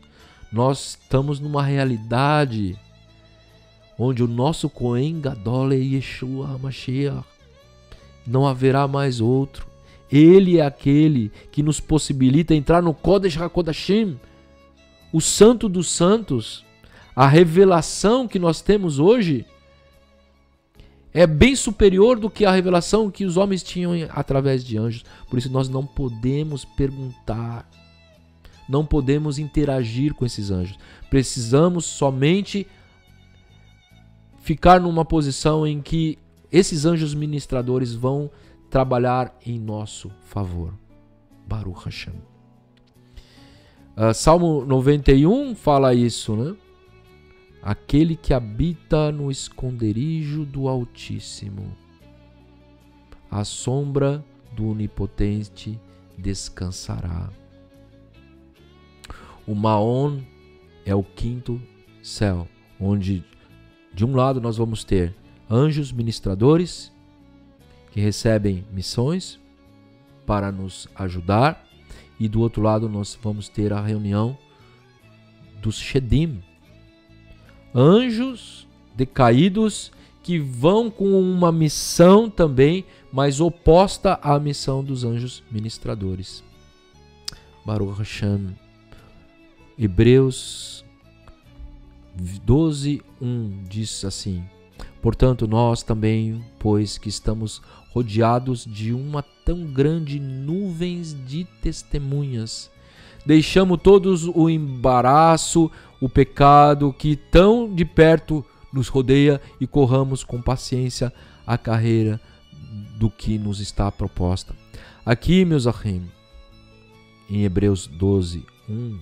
Speaker 3: Nós estamos numa realidade onde o nosso Kohen Gadol é Yeshua HaMashiach. Não haverá mais outro. Ele é aquele que nos possibilita entrar no Kodesh HaKodashim, o Santo dos Santos. A revelação que nós temos hoje é bem superior do que a revelação que os homens tinham através de anjos. Por isso nós não podemos perguntar, não podemos interagir com esses anjos. Precisamos somente ficar numa posição em que esses anjos ministradores vão trabalhar em nosso favor. Baruch Hashem. Salmo 91 fala isso, né? Aquele que habita no esconderijo do Altíssimo, à sombra do Onipotente descansará. O Maon é o quinto céu, onde de um lado nós vamos ter anjos ministradores que recebem missões para nos ajudar, e do outro lado nós vamos ter a reunião dos Shedim, anjos decaídos que vão com uma missão também, mas oposta à missão dos anjos ministradores. Baruch Hashem. Hebreus 12:1 diz assim: portanto, nós também, pois que estamos rodeados de uma tão grande nuvens de testemunhas, deixamos todos o embaraço, o pecado que tão de perto nos rodeia e corramos com paciência a carreira do que nos está proposta. Aqui, meus ahim, em Hebreus 12:1,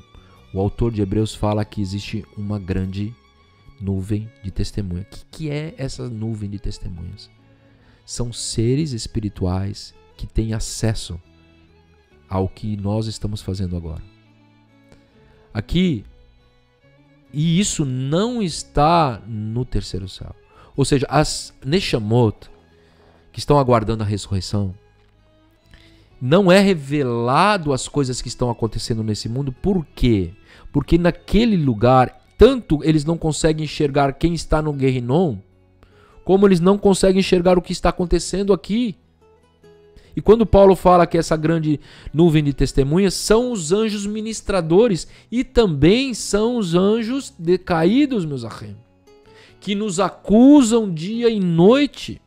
Speaker 3: o autor de Hebreus fala que existe uma grande nuvem de testemunha. O que é essa nuvem de testemunhas? São seres espirituais que têm acesso ao que nós estamos fazendo agora. Aqui, e isso não está no terceiro céu. Ou seja, as Neshamot, que estão aguardando a ressurreição, não é revelado as coisas que estão acontecendo nesse mundo. Por quê? Porque naquele lugar, tanto eles não conseguem enxergar quem está no Guerrinom, como eles não conseguem enxergar o que está acontecendo aqui. E quando Paulo fala que essa grande nuvem de testemunhas são os anjos ministradores e também são os anjos decaídos, meus ahim, que nos acusam dia e noite.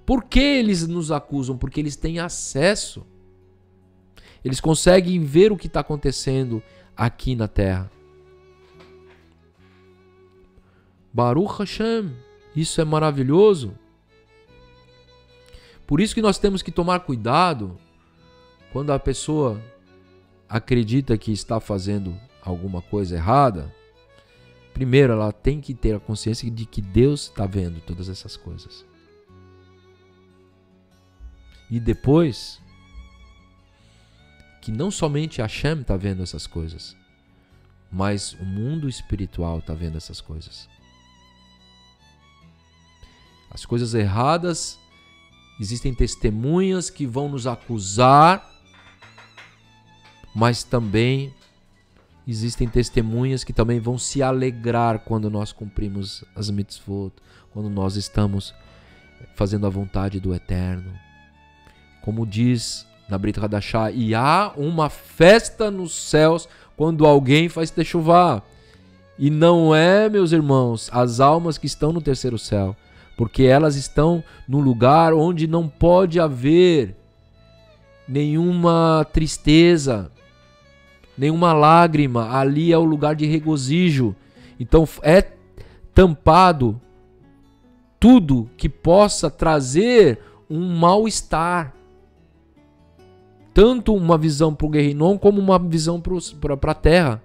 Speaker 3: Por que eles nos acusam? Porque eles têm acesso. Eles conseguem ver o que está acontecendo aqui na terra. Baruch Hashem, isso é maravilhoso. Por isso que nós temos que tomar cuidado quando a pessoa acredita que está fazendo alguma coisa errada. Primeiro, ela tem que ter a consciência de que Deus está vendo todas essas coisas. E depois, que não somente Hashem está vendo essas coisas, mas o mundo espiritual está vendo essas coisas. As coisas erradas, existem testemunhas que vão nos acusar mas também existem testemunhas que também vão se alegrar quando nós cumprimos as mitzvot, quando nós estamos fazendo a vontade do Eterno. Como diz na Brit Hadashah, e há uma festa nos céus quando alguém faz techuvá. E não é, meus irmãos, as almas que estão no terceiro céu, porque elas estão num lugar onde não pode haver nenhuma tristeza, nenhuma lágrima. Ali é o lugar de regozijo. Então é tampado tudo que possa trazer um mal-estar. Tanto uma visão para o Guerrinon como uma visão para a terra.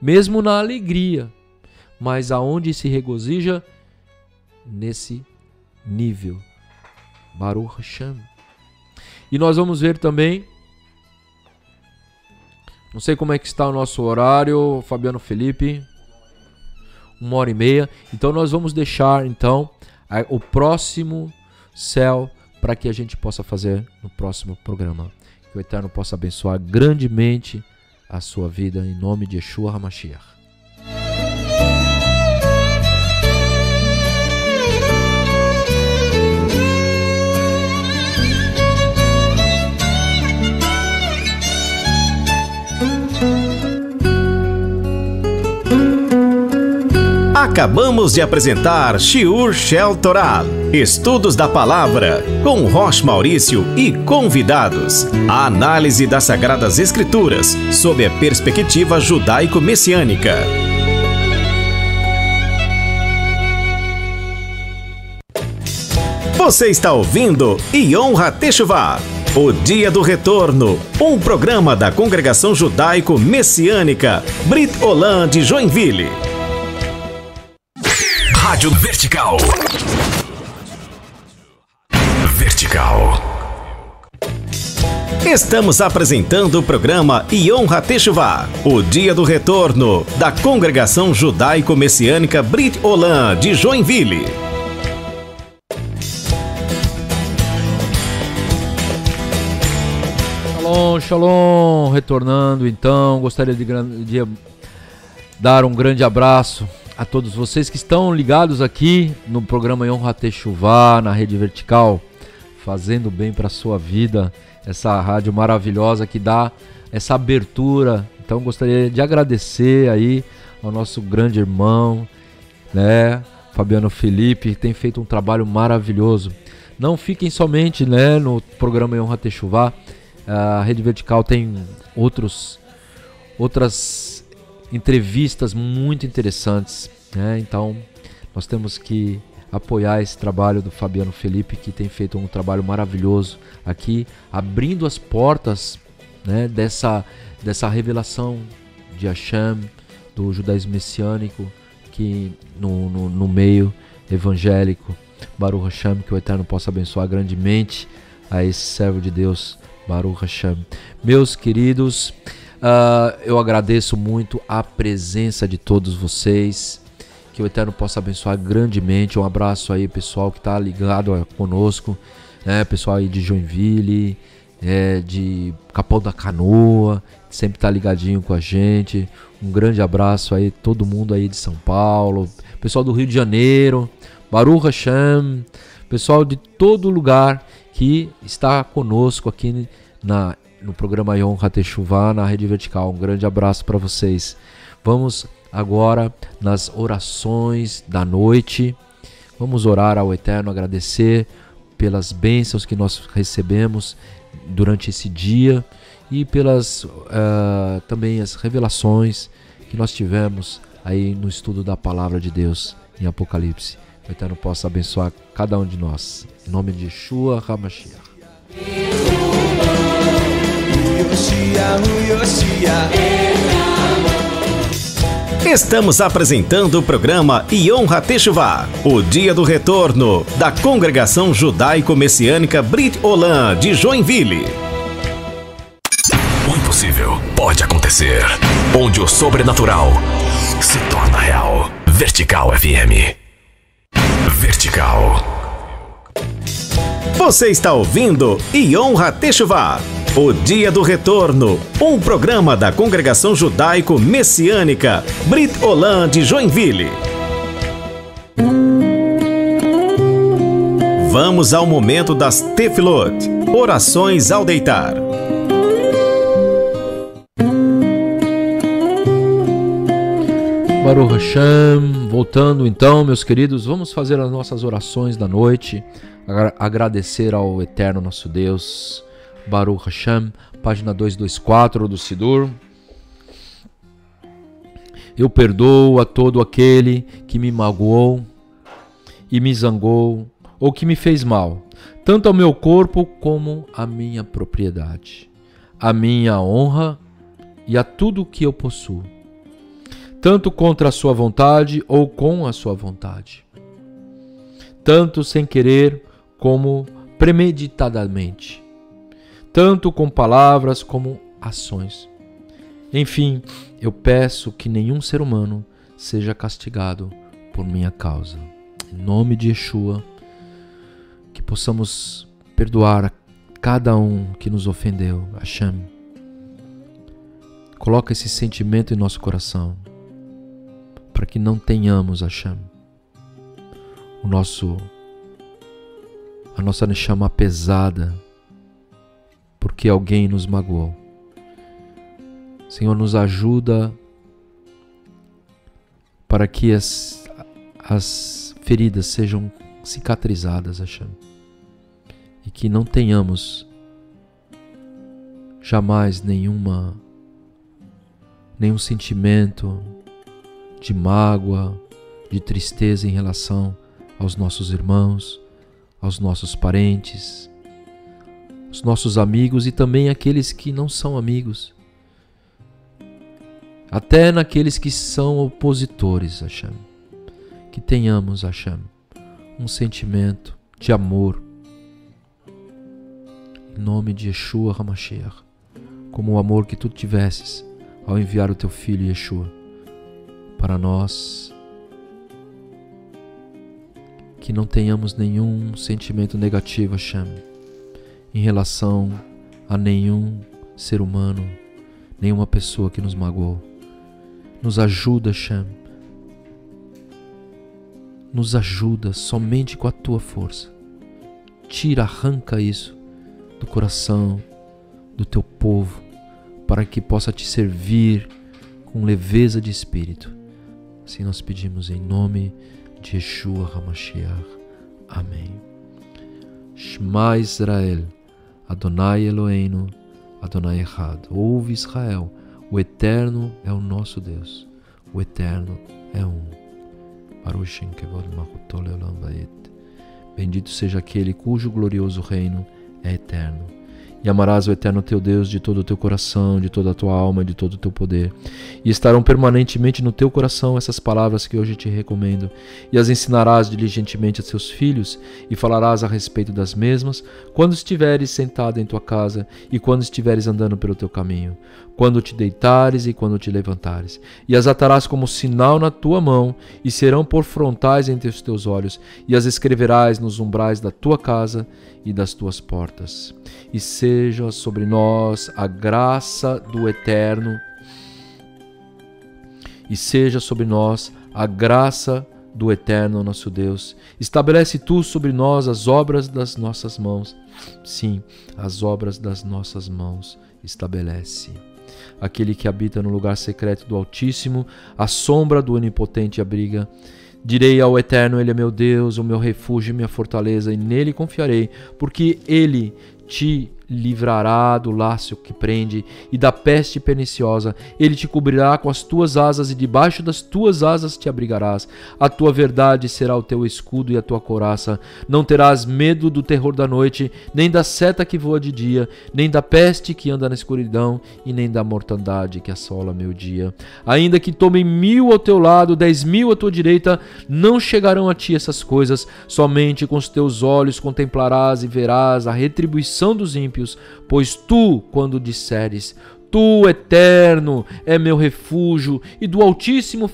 Speaker 3: Mesmo na alegria. Mas aonde se regozija? Nesse nível. Baruch Hashem. E nós vamos ver também, não sei como é que está o nosso horário, Fabiano Felipe, 1h30. Então nós vamos deixar então o próximo céu para que a gente possa fazer no próximo programa. Que o Eterno possa abençoar grandemente a sua vida em nome de Yeshua HaMashiach.
Speaker 2: Acabamos de apresentar Shiur Shel Torah, Estudos da Palavra, com Rosh Maurício e convidados. A análise das Sagradas Escrituras, sob a perspectiva judaico-messiânica. Você está ouvindo Yom HaTeshuvah, o Dia do Retorno, um programa da Congregação Judaico-Messiânica Brit Olam de Joinville.
Speaker 1: Rádio Vertical. Vertical.
Speaker 2: Estamos apresentando o programa Yom HaTeshuvah, o Dia do Retorno, da Congregação Judaico-Messiânica Brit Olam de Joinville.
Speaker 3: Shalom, shalom, retornando então, gostaria de dar um grande abraço a todos vocês que estão ligados aqui no programa Yom HaTeshuvah, na Rede Vertical, fazendo bem para a sua vida, essa rádio maravilhosa que dá essa abertura. Então gostaria de agradecer aí ao nosso grande irmão, né, Fabiano Felipe, que tem feito um trabalho maravilhoso. Não fiquem somente, né, no programa Yom HaTeshuvah, a Rede Vertical tem outras entrevistas muito interessantes, né? Então nós temos que apoiar esse trabalho do Fabiano Felipe, que tem feito um trabalho maravilhoso aqui, abrindo as portas, né, dessa revelação de Hashem, do judaísmo messiânico, que no meio evangélico. Baruch Hashem, que o Eterno possa abençoar grandemente a esse servo de Deus, Baruch Hashem. Meus queridos, eu agradeço muito a presença de todos vocês, que o Eterno possa abençoar grandemente. Um abraço aí, pessoal que está ligado conosco, né? Pessoal aí de Joinville, de Capão da Canoa, que sempre está ligadinho com a gente. Um grande abraço aí, todo mundo aí de São Paulo, pessoal do Rio de Janeiro, Baruch Hashem, pessoal de todo lugar que está conosco aqui no programa Yom HaTeshuvah, na Rede Vertical. Um grande abraço para vocês. Vamos agora nas orações da noite. Vamos orar ao Eterno, agradecer pelas bênçãos que nós recebemos durante esse dia e pelas também as revelações que nós tivemos aí no estudo da Palavra de Deus em Apocalipse. Que o Eterno possa abençoar cada um de nós. Em nome de Yeshua HaMashiach.
Speaker 2: Estamos apresentando o programa Yom HaTeshuvah, o Dia do Retorno, da Congregação Judaico-Messiânica Brit Olam de Joinville.
Speaker 1: O impossível pode acontecer, onde o sobrenatural se torna real. Vertical FM. Vertical.
Speaker 2: Você está ouvindo Yom HaTeshuvah, o Dia do Retorno, um programa da Congregação Judaico-Messiânica Brit Olam de Joinville. Vamos ao momento das Tefilot, orações ao deitar.
Speaker 3: Baruch Hashem, voltando então, meus queridos, vamos fazer as nossas orações da noite, agradecer ao Eterno nosso Deus. Baruch Hashem, página 224 do Sidur. Eu perdoo a todo aquele que me magoou e me zangou ou que me fez mal, tanto ao meu corpo como à minha propriedade, à minha honra e a tudo que eu possuo, tanto contra a sua vontade ou com a sua vontade, tanto sem querer como premeditadamente, tanto com palavras como ações. Enfim, eu peço que nenhum ser humano seja castigado por minha causa. Em nome de Yeshua, que possamos perdoar a cada um que nos ofendeu. Hashem, coloca esse sentimento em nosso coração, para que não tenhamos, Hashem, a nossa neshama pesada, porque alguém nos magoou. Senhor, nos ajuda para que as feridas sejam cicatrizadas, Hashem, e que não tenhamos jamais nenhum sentimento de mágoa, de tristeza em relação aos nossos irmãos, aos nossos parentes, os nossos amigos e também aqueles que não são amigos, até naqueles que são opositores, Hashem. Que tenhamos, Hashem, um sentimento de amor, em nome de Yeshua HaMashiach, como o amor que tu tivesses ao enviar o teu filho Yeshua para nós. Que não tenhamos nenhum sentimento negativo, Hashem, em relação a nenhum ser humano, nenhuma pessoa que nos magoou. Nos ajuda, Hashem. Nos ajuda somente com a tua força. Tira, arranca isso do coração do teu povo, para que possa te servir com leveza de espírito. Assim nós pedimos em nome de Yeshua HaMashiach. Amém. Shema Israel, Adonai Eloheinu, Adonai Echad. Ouve Israel, o Eterno é o nosso Deus, o Eterno é um. Bendito seja aquele cujo glorioso reino é eterno. E amarás o Eterno teu Deus de todo o teu coração, de toda a tua alma, de todo o teu poder. E estarão permanentemente no teu coração essas palavras que hoje te recomendo. E as ensinarás diligentemente a teus filhos, e falarás a respeito das mesmas, quando estiveres sentado em tua casa, e quando estiveres andando pelo teu caminho, quando te deitares e quando te levantares. E as atarás como sinal na tua mão, e serão por frontais entre os teus olhos, e as escreverás nos umbrais da tua casa e das tuas portas. E seja sobre nós a graça do Eterno, e seja sobre nós a graça do Eterno nosso Deus. Estabelece tu sobre nós as obras das nossas mãos. Sim, as obras das nossas mãos estabelece. Aquele que habita no lugar secreto do Altíssimo, a sombra do Onipotente abriga. Direi ao Eterno, Ele é meu Deus, o meu refúgio e minha fortaleza, e nele confiarei, porque Ele te livrará do laço que prende e da peste perniciosa. Ele te cobrirá com as tuas asas e debaixo das tuas asas te abrigarás. A tua verdade será o teu escudo e a tua couraça. Não terás medo do terror da noite, nem da seta que voa de dia, nem da peste que anda na escuridão e nem da mortandade que assola meu dia. Ainda que tomem 1000 ao teu lado, 10.000 à tua direita, não chegarão a ti essas coisas. Somente com os teus olhos contemplarás e verás a retribuição dos ímpios. Pois tu, quando disseres, tu, Eterno, é meu refúgio, e do Altíssimo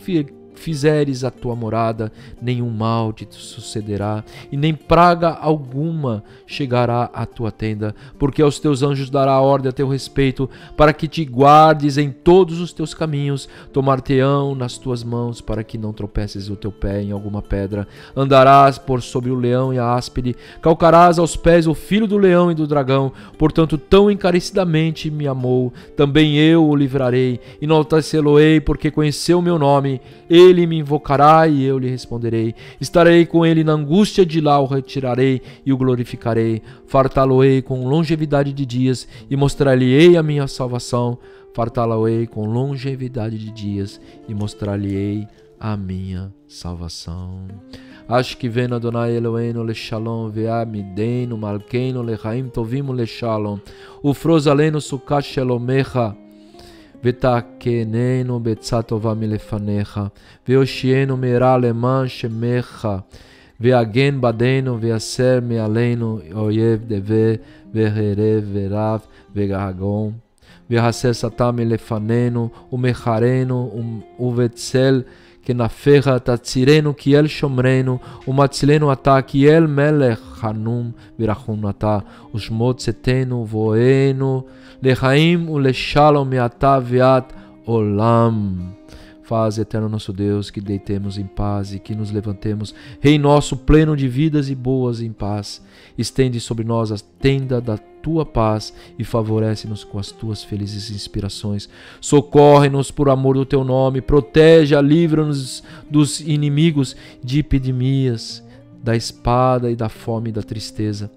Speaker 3: fizeres a tua morada, nenhum mal te sucederá, e nem praga alguma chegará à tua tenda, porque aos teus anjos dará ordem a teu respeito, para que te guardes em todos os teus caminhos, tomar-te-ão nas tuas mãos, para que não tropeces o teu pé em alguma pedra. Andarás por sobre o leão e a áspide, calcarás aos pés o filho do leão e do dragão. Portanto, tão encarecidamente me amou, também eu o livrarei, e enaltecê-lo-ei, porque conheceu o meu nome. Ele me invocará e eu lhe responderei. Estarei com ele na angústia, de lá o retirarei e o glorificarei. Fartá-lo-ei com longevidade de dias e mostrar-lhe-ei a minha salvação. Fartá-lo-ei com longevidade de dias e mostrar-lhe-ei a minha salvação. Ashkiven Adonai Eloheinu leshalom ve'amidenu malkeinu lechaim tovim leshalom ufroz aleinu sukkah shelomecha ותקננו בעצה טובה מלפניך, והושיענו מהרה למען שמך, והגן בדנו ויסר מעלינו אויב דבה והרב ורב וגהגון, והסר שטן מלפנינו ומחרנו ובצל כנפיך תצירנו כי אל שומרנו ומצילנו אתה כי אל מלך חנום ורחום אתה ושמו צאתנו ובואנו לחיים ולשלום מעתה ועד עולם. Faz, eterno nosso Deus, que deitemos em paz e que nos levantemos, Rei nosso, pleno de vidas e boas em paz. Estende sobre nós a tenda da tua paz e favorece-nos com as tuas felizes inspirações. Socorre-nos por amor do teu nome, protege, livra-nos dos inimigos, de epidemias, da espada e da fome e da tristeza.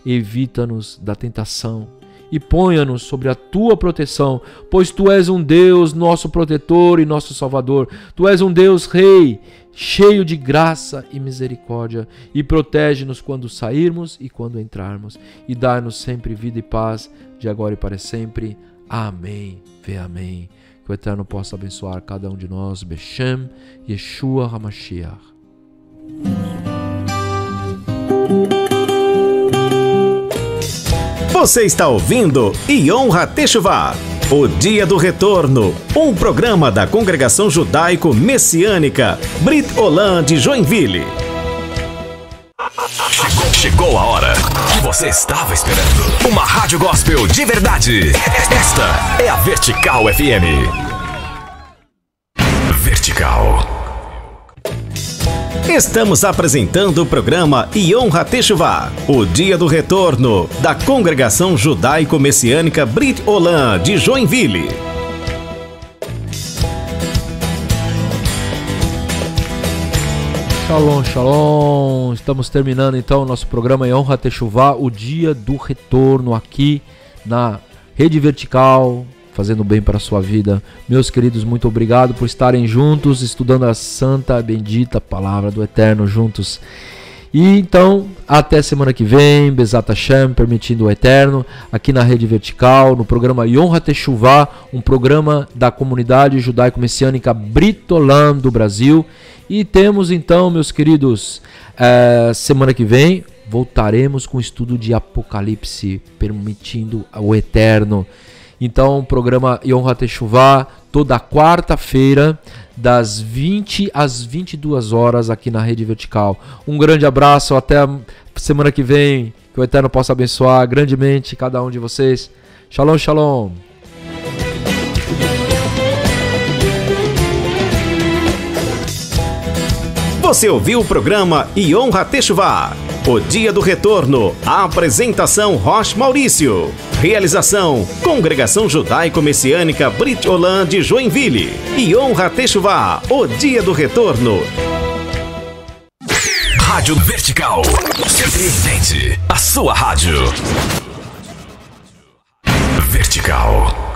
Speaker 3: Evita-nos da tentação e ponha-nos sobre a tua proteção, pois tu és um Deus, nosso protetor e nosso Salvador. Tu és um Deus Rei, cheio de graça e misericórdia, e protege-nos quando sairmos e quando entrarmos, e dá-nos sempre vida e paz, de agora e para sempre. Amém. Vê amém. Que o Eterno possa abençoar cada um de nós. Beshem Yeshua HaMashiach.
Speaker 2: Você está ouvindo Yom HaTeshuvah, o Dia do Retorno, um programa da Congregação Judaico-Messiânica Brit Olam de Joinville.
Speaker 1: Chegou a hora que você estava esperando. Uma rádio gospel de verdade. Esta é a Vertical FM. Vertical.
Speaker 2: Estamos apresentando o programa Yom HaTeshuvah, o Dia do Retorno, da Congregação Judaico-Messiânica Brit Olam de Joinville.
Speaker 3: Shalom, shalom. Estamos terminando então o nosso programa Yom HaTeshuvah, o Dia do Retorno, aqui na Rede Vertical, fazendo bem para a sua vida. Meus queridos, muito obrigado por estarem juntos, estudando a santa, bendita palavra do Eterno juntos. E então, até semana que vem, Bezat Hashem, permitindo o Eterno, aqui na Rede Vertical, no programa Yom HaTeshuvah, um programa da comunidade judaico-messiânica Brit Olam do Brasil. E temos então, meus queridos, semana que vem, voltaremos com o estudo de Apocalipse, permitindo o Eterno. Então, o programa Yom HaTeshuvah, toda quarta-feira, das 20 às 22 horas, aqui na Rede Vertical. Um grande abraço, até a semana que vem. Que o Eterno possa abençoar grandemente cada um de vocês. Shalom, shalom.
Speaker 2: Você ouviu o programa Yom HaTeshuvah, o Dia do Retorno. A apresentação Rosh Maurício. Realização Congregação Judaico-Messiânica Brit Olam de Joinville. Yom HaTeshuvah, o Dia do Retorno.
Speaker 1: Rádio Vertical. Surpreendente. A sua rádio. Vertical.